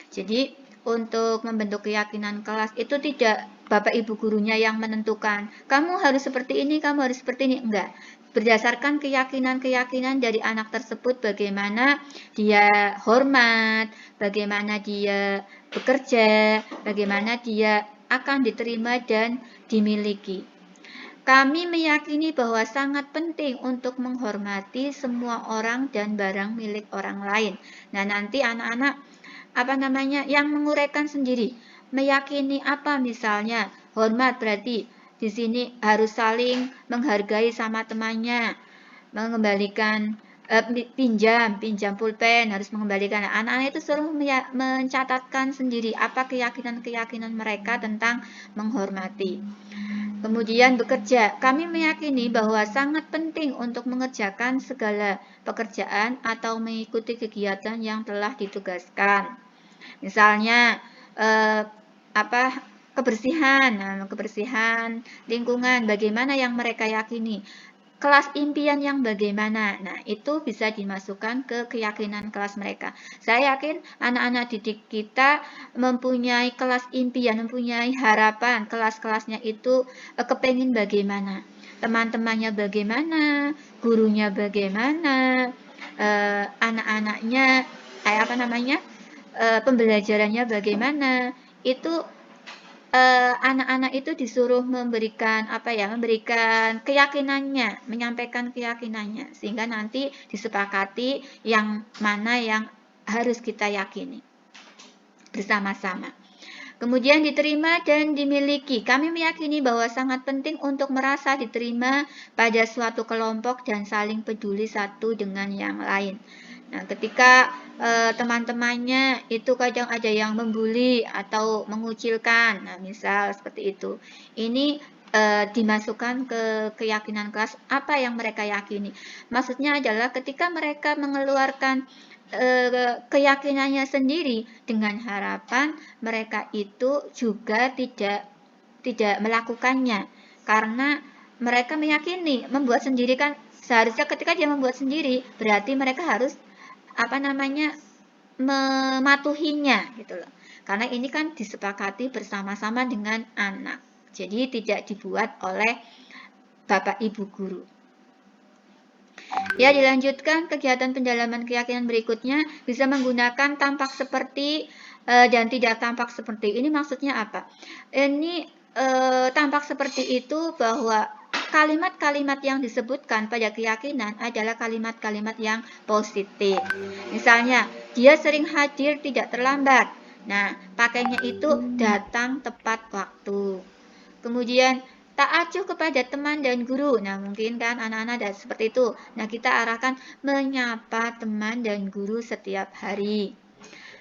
Jadi, untuk membentuk keyakinan kelas itu tidak Bapak Ibu gurunya yang menentukan, kamu harus seperti ini, kamu harus seperti ini, enggak. Berdasarkan keyakinan-keyakinan dari anak tersebut, bagaimana dia hormat, bagaimana dia bekerja, bagaimana dia akan diterima dan dimiliki. Kami meyakini bahwa sangat penting untuk menghormati semua orang dan barang milik orang lain. Nah, nanti anak-anak yang menguraikan sendiri, meyakini apa misalnya, hormat berarti di sini harus saling menghargai sama temannya, mengembalikan pinjam pulpen, harus mengembalikan. Anak-anak itu suruh mencatatkan sendiri apa keyakinan-keyakinan mereka tentang menghormati. Kemudian bekerja, kami meyakini bahwa sangat penting untuk mengerjakan segala pekerjaan atau mengikuti kegiatan yang telah ditugaskan. Misalnya kebersihan lingkungan, bagaimana yang mereka yakini. Kelas impian yang bagaimana? Nah, itu bisa dimasukkan ke keyakinan kelas mereka. Saya yakin anak-anak didik kita mempunyai kelas impian, mempunyai harapan kelas-kelasnya itu kepengen bagaimana. Teman-temannya bagaimana, gurunya bagaimana, anak-anaknya, pembelajarannya bagaimana. Itu anak-anak itu disuruh memberikan keyakinannya, menyampaikan keyakinannya, sehingga nanti disepakati yang mana yang harus kita yakini bersama-sama. Kemudian diterima dan dimiliki. Kami meyakini bahwa sangat penting untuk merasa diterima pada suatu kelompok dan saling peduli satu dengan yang lain. Nah, ketika teman-temannya itu kadang ada yang membuli atau mengucilkan, nah misal seperti itu, ini dimasukkan ke keyakinan kelas apa yang mereka yakini. Maksudnya adalah ketika mereka mengeluarkan keyakinannya sendiri dengan harapan mereka itu juga tidak melakukannya, karena mereka meyakini membuat sendiri kan seharusnya ketika dia membuat sendiri berarti mereka harus mematuhinya gitu loh. Karena ini kan disepakati bersama-sama dengan anak. Jadi tidak dibuat oleh Bapak Ibu guru. Ya, dilanjutkan kegiatan pendalaman keyakinan berikutnya bisa menggunakan tampak seperti dan tidak tampak seperti. Ini maksudnya apa? Ini tampak seperti itu bahwa kalimat-kalimat yang disebutkan pada keyakinan adalah kalimat-kalimat yang positif. Misalnya, dia sering hadir tidak terlambat. Nah, pakainya itu datang tepat waktu. Kemudian, tak acuh kepada teman dan guru. Nah, mungkin kan anak-anak ada seperti itu. Nah, kita arahkan menyapa teman dan guru setiap hari.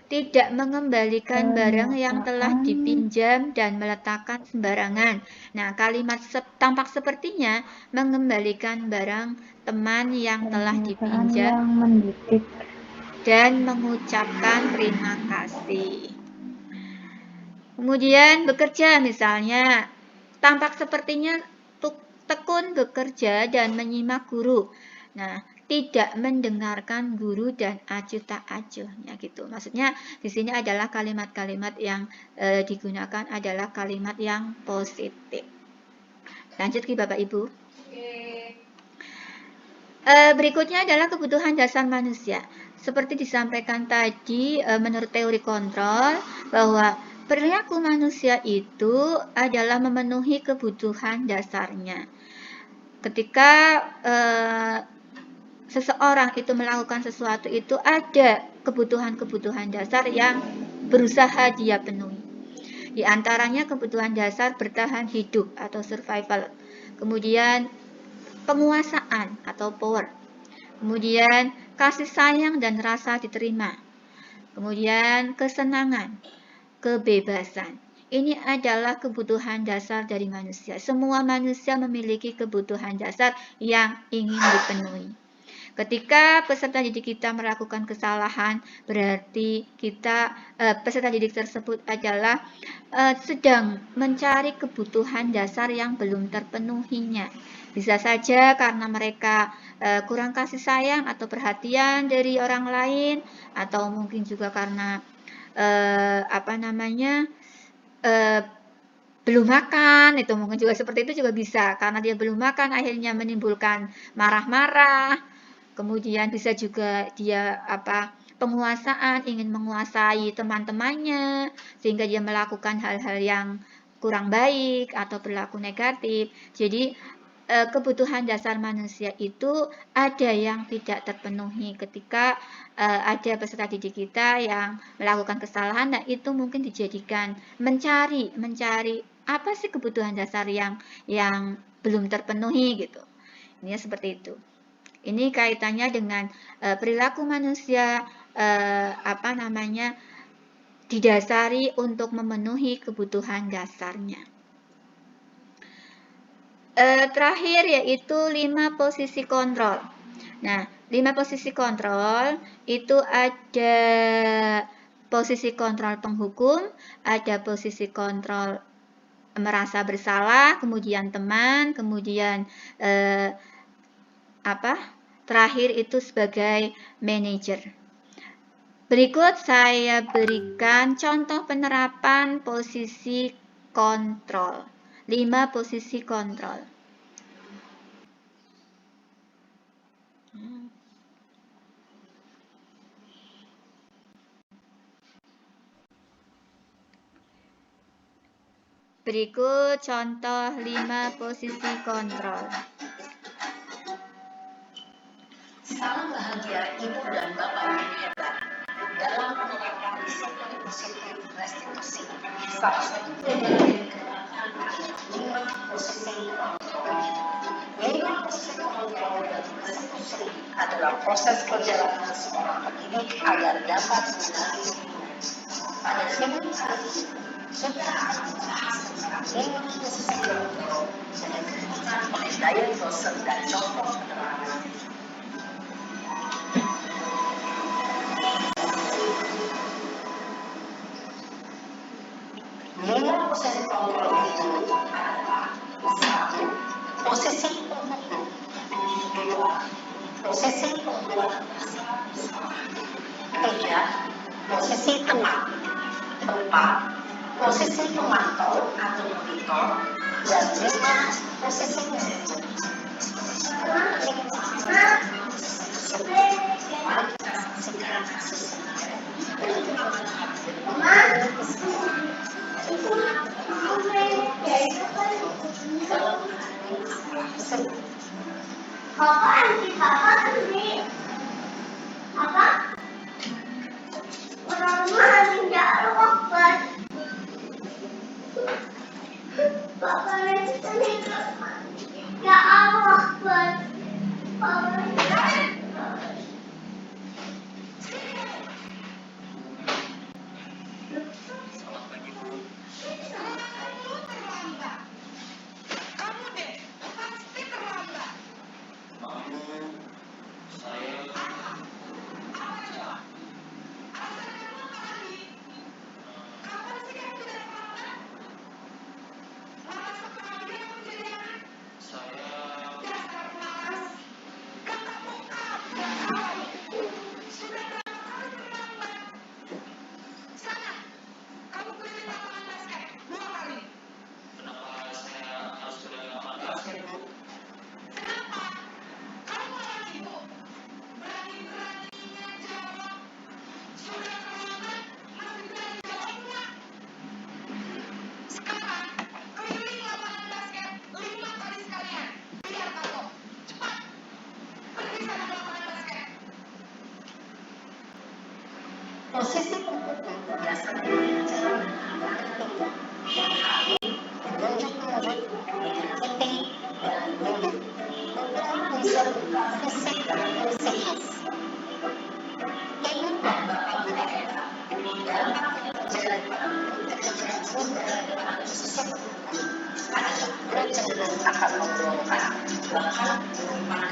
Tidak mengembalikan barang yang telah dipinjam dan meletakkan sembarangan. Nah, kalimat tampak sepertinya mengembalikan barang teman yang telah dipinjam dan mengucapkan terima kasih. Kemudian bekerja misalnya, tampak sepertinya tekun bekerja dan menyimak guru. Nah, tidak mendengarkan guru dan acuh tak acuhnya gitu. Maksudnya di sini adalah kalimat-kalimat yang digunakan adalah kalimat yang positif. Lanjut ke Bapak Ibu. Berikutnya adalah kebutuhan dasar manusia. Seperti disampaikan tadi, menurut teori kontrol, bahwa perilaku manusia itu adalah memenuhi kebutuhan dasarnya. Ketika seseorang itu melakukan sesuatu, itu ada kebutuhan-kebutuhan dasar yang berusaha dia penuhi. Di antaranya kebutuhan dasar bertahan hidup atau survival. Kemudian penguasaan atau power. Kemudian kasih sayang dan rasa diterima. Kemudian kesenangan, kebebasan. Ini adalah kebutuhan dasar dari manusia. Semua manusia memiliki kebutuhan dasar yang ingin dipenuhi. Ketika peserta didik kita melakukan kesalahan, berarti peserta didik tersebut adalah sedang mencari kebutuhan dasar yang belum terpenuhinya. Bisa saja karena mereka kurang kasih sayang atau perhatian dari orang lain, atau mungkin juga karena belum makan, itu mungkin juga seperti itu juga bisa. Karena dia belum makan, akhirnya menimbulkan marah-marah. Kemudian bisa juga dia penguasaan, ingin menguasai teman-temannya, sehingga dia melakukan hal-hal yang kurang baik atau berlaku negatif. Jadi kebutuhan dasar manusia itu ada yang tidak terpenuhi ketika ada peserta didik kita yang melakukan kesalahan. Nah, itu mungkin dijadikan mencari apa sih kebutuhan dasar yang belum terpenuhi gitu. Ini seperti itu. Ini kaitannya dengan perilaku manusia didasari untuk memenuhi kebutuhan dasarnya. Terakhir yaitu 5 posisi kontrol. Nah, 5 posisi kontrol itu ada posisi kontrol penghukum, ada posisi kontrol merasa bersalah, kemudian teman, kemudian terakhir itu sebagai manajer. Berikut saya berikan contoh penerapan posisi kontrol. 5 posisi kontrol. Berikut contoh 5 posisi kontrol. Salam bahagia Ibu dan Bapak Guru hebat. Dalam menerapkan disiplin positif restitusi, salah satu yang dikenakan adalah 5 posisi kontrol. 5 posisi kontrol dan restitusi adalah proses perjalanan seorang pendidik agar dapat mengenali lingkungan. Pada sesi kali ini, kita akan membahas tentang 5 posisi kontrol yang ditentukan oleh diagnosis dan contoh penerapan. 5 posisi kontrol itu adalah 1. Posisi penghukum, 2. Posisi pembuat rasa bersalah, 3. Posisi teman, 4. Posisi pemantau atau monitor, dan 5. Posisi manajer. Mari kita saksikan kasus Posisi berikutnya biasanya dengan cara menggunakan pinggul yang kali menunjuk-nunjuk dengan jemping dan nunjuk. Penggunaan unsur berupa fisik dan psikis. Ibu dan bapak budaya dampak yang terjadi pada mulut ketika juga pada posisi tertentu adalah mulut cenderung akan membongkar bahkan menyimpan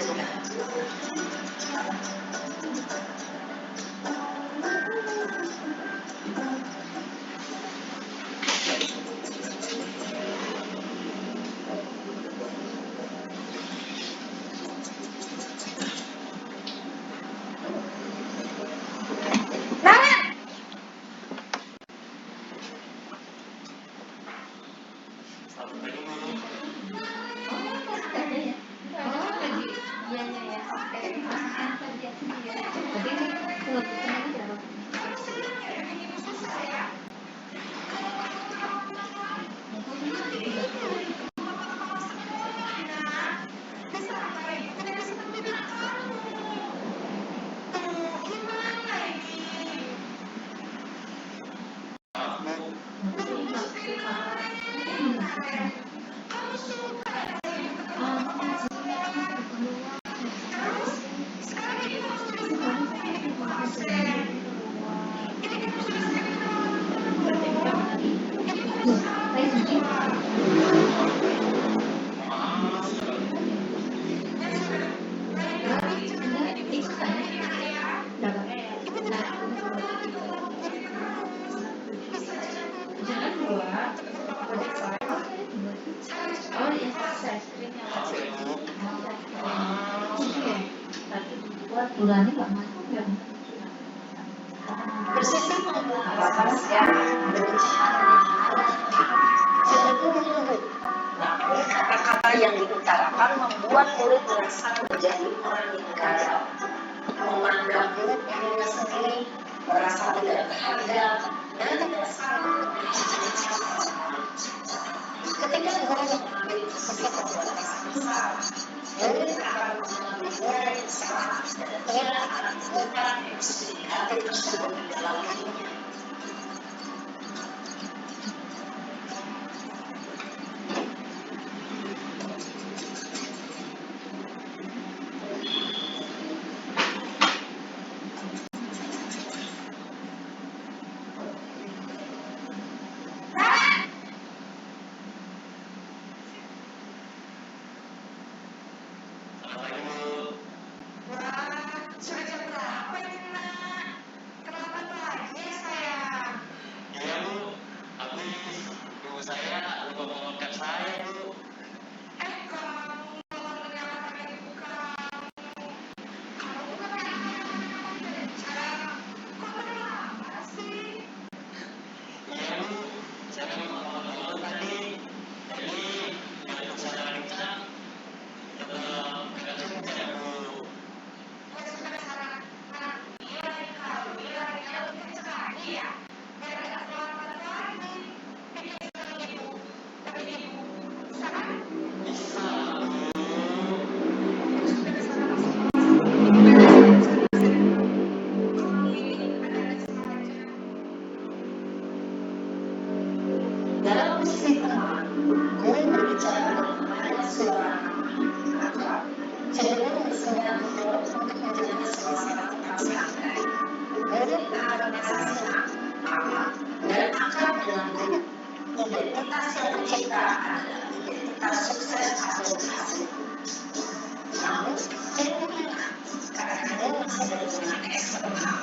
bersisik menggunakan sejarah berbicara dengan nada cenderung lembut, namun kata-kata yang diutarakan membuat murid merasa menjadi orang yang gagal, memandang murid dirinya sendiri, merasa tidak berharga, dan tidak sanggup ketika guru mengambil posisi membuat kesalahan besar, murid akan mengalami nilai kesalahan dan ia akan menemukan emosi negatif tersebut di dalam dirinya. Dalam posisi tenang, guru berbicara dengan nada suara akrab, cenderung bersedia untuk menjelaskan secara tetap santai. Murid akan merasa senang, aman, dan akrab dengan guru. Identitas yang tercipta adalah identitas sukses atau berhasil. Namun, jangan ingat, karena kalian masih berhubungan eksternal,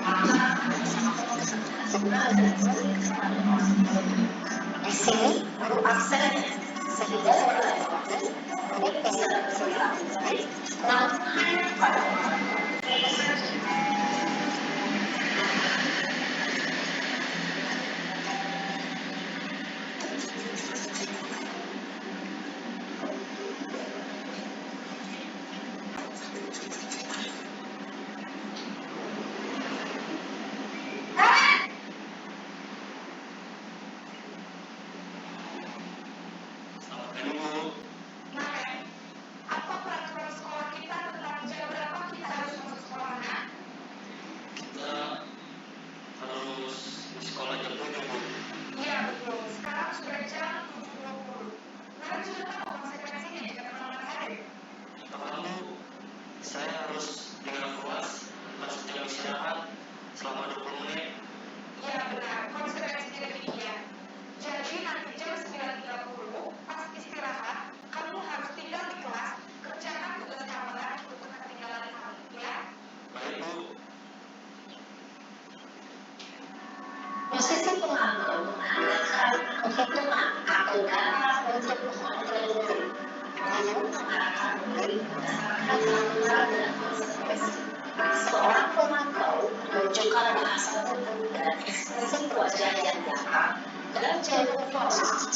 maka ada satu kesempatan juga dan murid kepada orang lain. Di sini guru absen sehingga setelah waktu murid bisa bercerita murid namun hanya pada orang itu saja. Posisi pengatur mengandalkan penghitungan atau data untuk mengontrol murid. Guru mengarahkan murid berdasarkan aturan dan konsekuensi. Seorang pemantau menunjukkan bahasa tubuh dan ekspresi wajah yang nyata dalam jalur formal.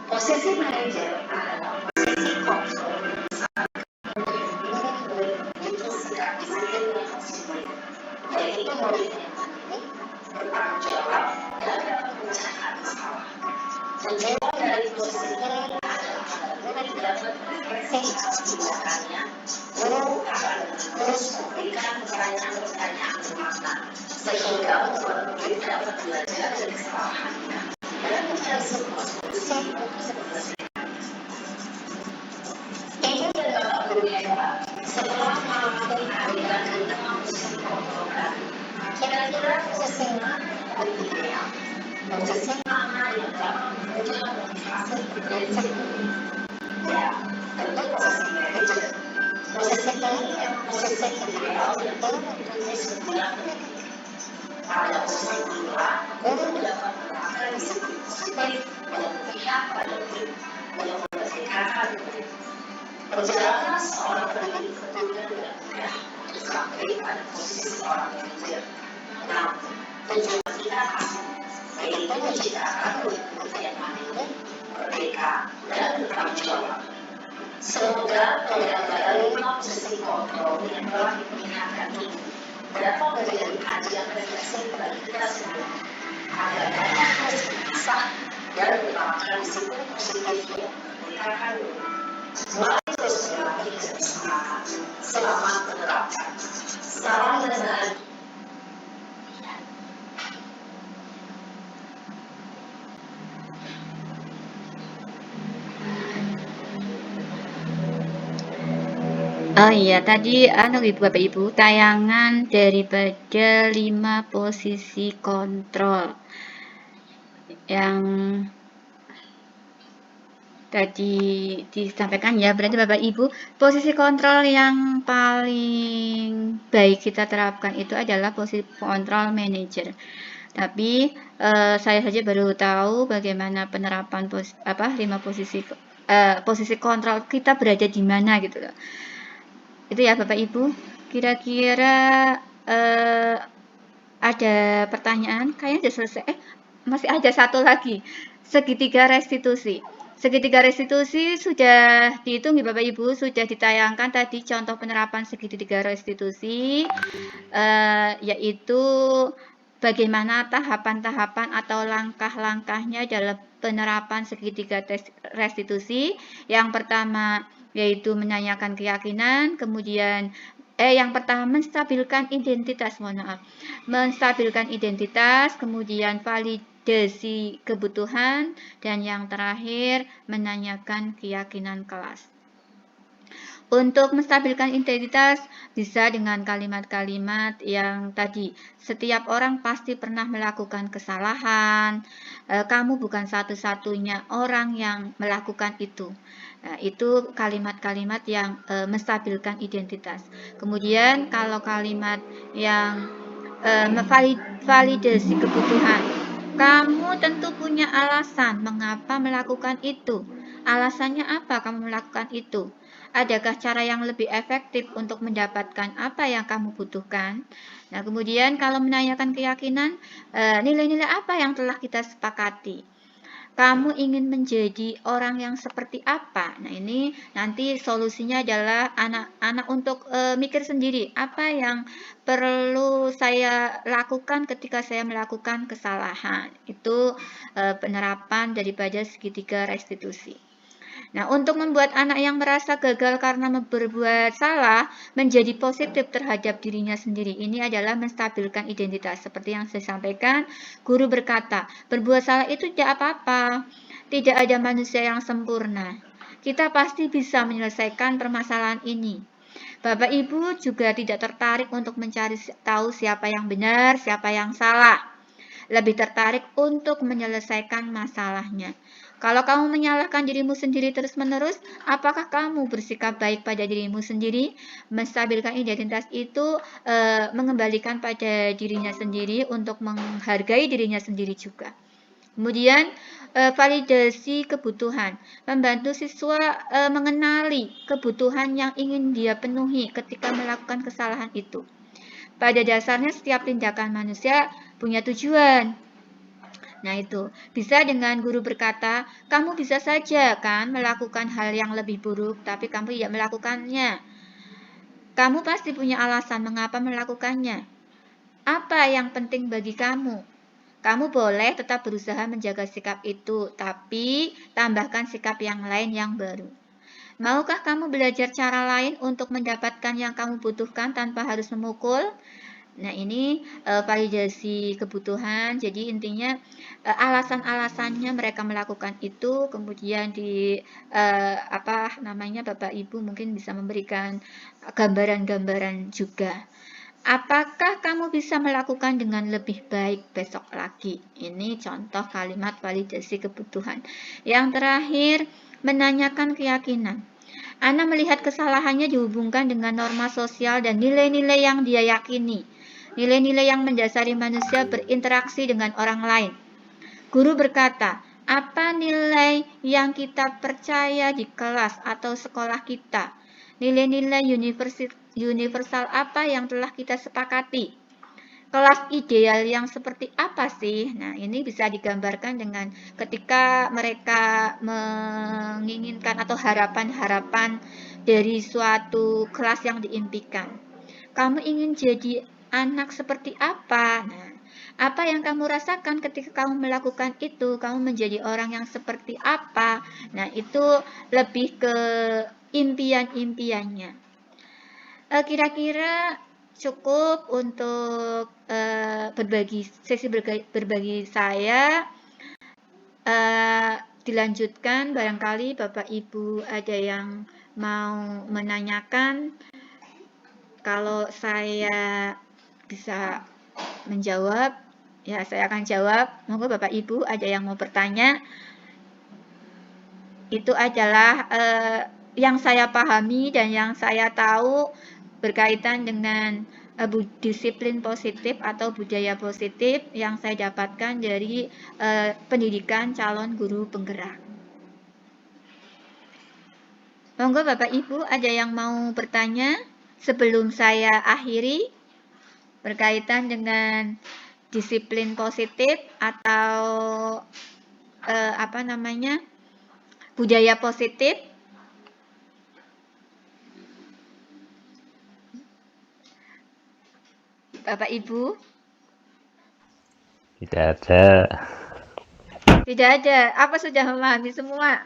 Posisi manajer adalah posisi kontrol itu sedang disiplin dan disiplin, yaitu murid yang mandiri, bertanggung jawab, dan dapat memecahkan masalah. Tujuan dari posisi ini adalah agar murid dapat merefleksi atas tindakannya. Guru akan terus memberikan pertanyaan-pertanyaan bermakna, sehingga membuat murid dapat belajar dari kesalahannya dan mencari sebuah solusi untuk keberhasilan. Ibu dan bapak guru yang hebat, setelah mengalami aliran dan posisi kontrol, kira-kira posisi mana yang lebih ideal? Posisi mana yang dapat memberikan motivasi belajar? Ya, tentu posisi manajer. Posisi ini memang posisi ideal yang perlu mempunyai sembilan pendidik. Pada posisi inilah, guru dapat menerapkan disiplin positif dan berpihak pada murid untuk memerdekakan murid. Perjalanan seorang pendidik tentunya tidak mudah untuk sampai pada posisi seorang manajer. Namun, tujuan kita pasti, yaitu menciptakan murid-murid yang mandiri, merdeka, dan bertanggung jawab. Semoga penggambaran 5 posisi kontrol yang telah diperlihatkan ini dapat menjadi kajian refleksi bagi kita semua, agar dapat terus mengasah dan menerapkan disiplin positif yang memerdekakan murid. Mari terus berlatih dan semangat. Selamat menerapkan. Salam dan bahagia. Oh iya, tadi Ibu Bapak Ibu, tayangan daripada 5 posisi kontrol yang tadi disampaikan ya. Berarti Bapak Ibu, posisi kontrol yang paling baik kita terapkan itu adalah posisi kontrol manager. Tapi saya saja baru tahu bagaimana penerapan 5 posisi kontrol kita berada di mana gitu loh. Itu ya Bapak Ibu. Kira-kira ada pertanyaan? Kayaknya sudah selesai. Masih ada satu lagi. Segitiga restitusi. Segitiga restitusi sudah dihitung ya Bapak Ibu, sudah ditayangkan tadi contoh penerapan segitiga restitusi, yaitu bagaimana tahapan-tahapan atau langkah-langkahnya dalam penerapan segitiga restitusi. Yang pertama yaitu menanyakan keyakinan, kemudian yang pertama menstabilkan identitas, menstabilkan identitas, kemudian validasi kebutuhan, dan yang terakhir menanyakan keyakinan kelas. Untuk menstabilkan identitas bisa dengan kalimat-kalimat yang tadi, setiap orang pasti pernah melakukan kesalahan, kamu bukan satu-satunya orang yang melakukan itu. Nah, itu kalimat-kalimat yang menstabilkan identitas. Kemudian kalau kalimat yang validasi kebutuhan, kamu tentu punya alasan mengapa melakukan itu. Alasannya apa kamu melakukan itu? Adakah cara yang lebih efektif untuk mendapatkan apa yang kamu butuhkan? Nah, kemudian kalau menanyakan keyakinan, nilai-nilai apa yang telah kita sepakati? Kamu ingin menjadi orang yang seperti apa? Nah, ini nanti solusinya adalah anak-anak untuk mikir sendiri, apa yang perlu saya lakukan ketika saya melakukan kesalahan. Itu penerapan daripada segitiga restitusi. Nah, untuk membuat anak yang merasa gagal karena berbuat salah menjadi positif terhadap dirinya sendiri, ini adalah menstabilkan identitas. Seperti yang saya sampaikan, guru berkata, berbuat salah itu tidak apa-apa. Tidak ada manusia yang sempurna. Kita pasti bisa menyelesaikan permasalahan ini. Bapak Ibu juga tidak tertarik untuk mencari tahu siapa yang benar, siapa yang salah. Lebih tertarik untuk menyelesaikan masalahnya. Kalau kamu menyalahkan dirimu sendiri terus-menerus, apakah kamu bersikap baik pada dirimu sendiri? Menstabilkan identitas itu mengembalikan pada dirinya sendiri untuk menghargai dirinya sendiri juga. Kemudian validasi kebutuhan, membantu siswa mengenali kebutuhan yang ingin dia penuhi ketika melakukan kesalahan itu. Pada dasarnya setiap tindakan manusia punya tujuan. Nah, itu bisa dengan guru berkata, kamu bisa saja kan melakukan hal yang lebih buruk, tapi kamu tidak melakukannya. Kamu pasti punya alasan mengapa melakukannya. Apa yang penting bagi kamu? Kamu boleh tetap berusaha menjaga sikap itu, tapi tambahkan sikap yang lain yang baru. Maukah kamu belajar cara lain untuk mendapatkan yang kamu butuhkan tanpa harus memukul? Nah, ini validasi kebutuhan. Jadi intinya alasan-alasannya mereka melakukan itu, kemudian di Bapak Ibu mungkin bisa memberikan gambaran-gambaran juga. Apakah kamu bisa melakukan dengan lebih baik besok lagi? Ini contoh kalimat validasi kebutuhan. Yang terakhir, menanyakan keyakinan. Ana melihat kesalahannya dihubungkan dengan norma sosial dan nilai-nilai yang dia yakini. Nilai-nilai yang mendasari manusia berinteraksi dengan orang lain. Guru berkata, apa nilai yang kita percaya di kelas atau sekolah kita? Nilai-nilai universal apa yang telah kita sepakati? Kelas ideal yang seperti apa sih? Nah, ini bisa digambarkan dengan ketika mereka menginginkan atau harapan-harapan dari suatu kelas yang diimpikan. Kamu ingin jadi anak seperti apa? Nah, apa yang kamu rasakan ketika kamu melakukan itu? Kamu menjadi orang yang seperti apa? Nah, itu lebih ke impian-impiannya. Kira-kira cukup untuk sesi berbagi saya. Dilanjutkan, barangkali Bapak Ibu ada yang mau menanyakan. Kalau saya bisa menjawab, ya saya akan jawab. Monggo Bapak Ibu ada yang mau bertanya. Itu adalah yang saya pahami dan yang saya tahu berkaitan dengan disiplin positif atau budaya positif yang saya dapatkan dari pendidikan calon guru penggerak. Monggo Bapak Ibu ada yang mau bertanya sebelum saya akhiri berkaitan dengan disiplin positif atau budaya positif. Bapak Ibu, Tidak ada. tidak ada. Apa sudah memahami semua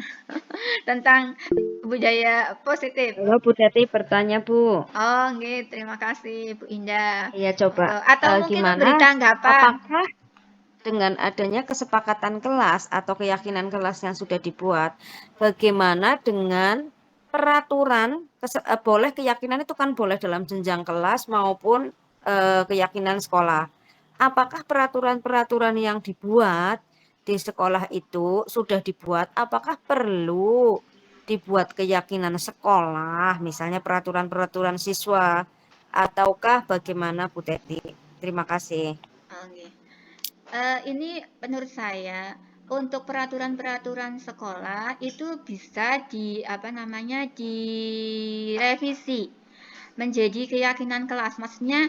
tentang budaya positif? Halo Bu Teti, bertanya Bu. Oh, nggih, terima kasih Bu Indah. Iya coba, Atau mungkin memberi gimana? tanggapan. Apakah dengan adanya kesepakatan kelas atau keyakinan kelas yang sudah dibuat, bagaimana dengan peraturan boleh keyakinan itu kan boleh dalam jenjang kelas maupun keyakinan sekolah. Apakah peraturan-peraturan yang dibuat di sekolah itu sudah dibuat? Apakah perlu dibuat keyakinan sekolah, misalnya peraturan-peraturan siswa, ataukah bagaimana Bu Teti? Terima kasih. Oke. Ini menurut saya untuk peraturan-peraturan sekolah itu bisa direvisi menjadi keyakinan kelas. Maksudnya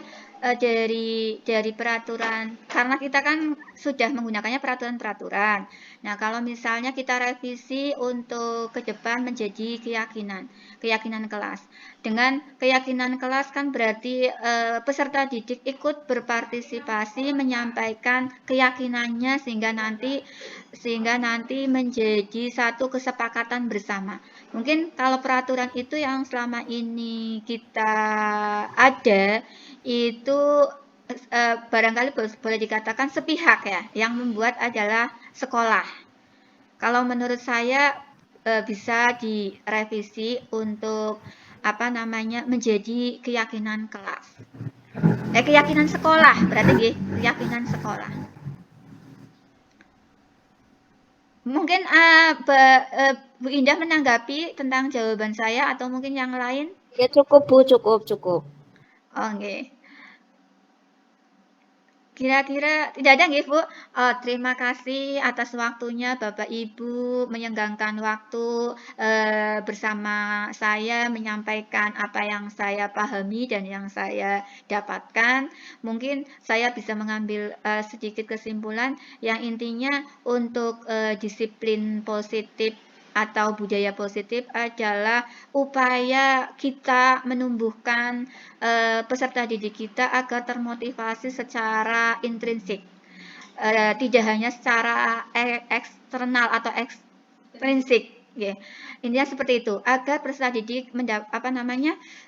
dari peraturan, karena kita kan sudah menggunakannya peraturan-peraturan. Nah, kalau misalnya kita revisi untuk ke depan menjadi keyakinan kelas. Dengan keyakinan kelas kan berarti peserta didik ikut berpartisipasi menyampaikan keyakinannya sehingga nanti menjadi satu kesepakatan bersama. Mungkin kalau peraturan itu yang selama ini kita ada itu barangkali boleh dikatakan sepihak ya, yang membuat adalah sekolah. Kalau menurut saya bisa direvisi untuk menjadi keyakinan kelas. Keyakinan sekolah, berarti keyakinan sekolah. Mungkin Bu Indah menanggapi tentang jawaban saya atau mungkin yang lain? Ya cukup Bu, cukup. Oke. Kira-kira tidak ada nggih Bu? Terima kasih atas waktunya Bapak Ibu menyenggangkan waktu bersama saya menyampaikan apa yang saya pahami dan yang saya dapatkan. Mungkin saya bisa mengambil sedikit kesimpulan yang intinya untuk disiplin positif atau budaya positif adalah upaya kita menumbuhkan peserta didik kita agar termotivasi secara intrinsik, tidak hanya secara eksternal atau ekstrinsik. Intinya seperti itu, agar peserta didik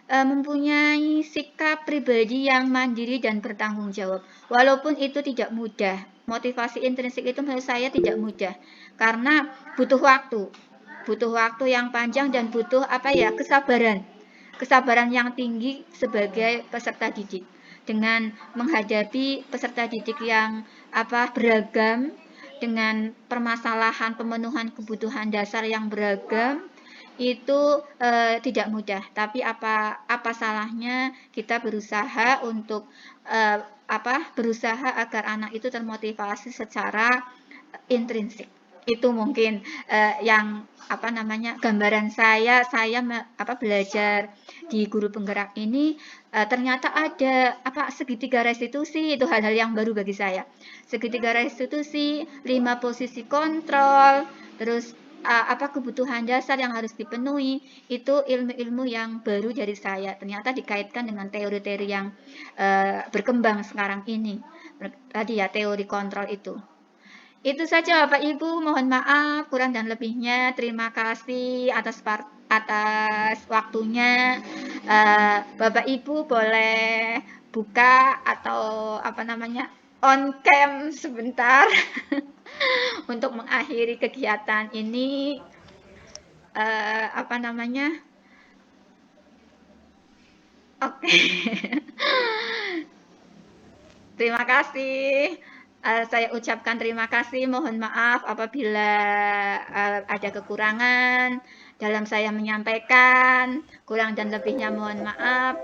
mempunyai sikap pribadi yang mandiri dan bertanggung jawab. Walaupun itu tidak mudah, motivasi intrinsik itu menurut saya tidak mudah, karena butuh waktu yang panjang dan butuh kesabaran yang tinggi sebagai peserta didik dengan menghadapi peserta didik yang beragam, dengan permasalahan pemenuhan kebutuhan dasar yang beragam. Itu tidak mudah, tapi apa salahnya kita berusaha untuk berusaha agar anak itu termotivasi secara intrinsik. Itu mungkin yang gambaran saya belajar di guru penggerak ini. Ternyata ada segitiga restitusi, itu hal-hal yang baru bagi saya. Segitiga restitusi, 5 posisi kontrol, terus kebutuhan dasar yang harus dipenuhi, itu ilmu-ilmu yang baru dari saya. Ternyata dikaitkan dengan teori-teori yang berkembang sekarang ini. Tadi ya, teori kontrol itu. Itu saja Bapak Ibu, mohon maaf kurang dan lebihnya. Terima kasih atas waktunya. Bapak Ibu boleh buka atau on cam sebentar untuk mengakhiri kegiatan ini. Oke. Terima kasih. Saya ucapkan terima kasih, mohon maaf apabila ada kekurangan dalam saya menyampaikan, kurang dan lebihnya mohon maaf.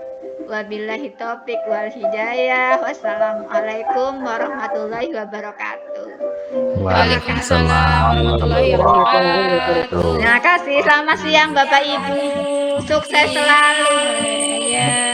Wabillahi taufik wal hidayah. Wassalamualaikum warahmatullahi wabarakatuh. Waalaikumsalam warahmatullahi wabarakatuh. Terima kasih, selamat siang Bapak Ibu, sukses selalu. Ya.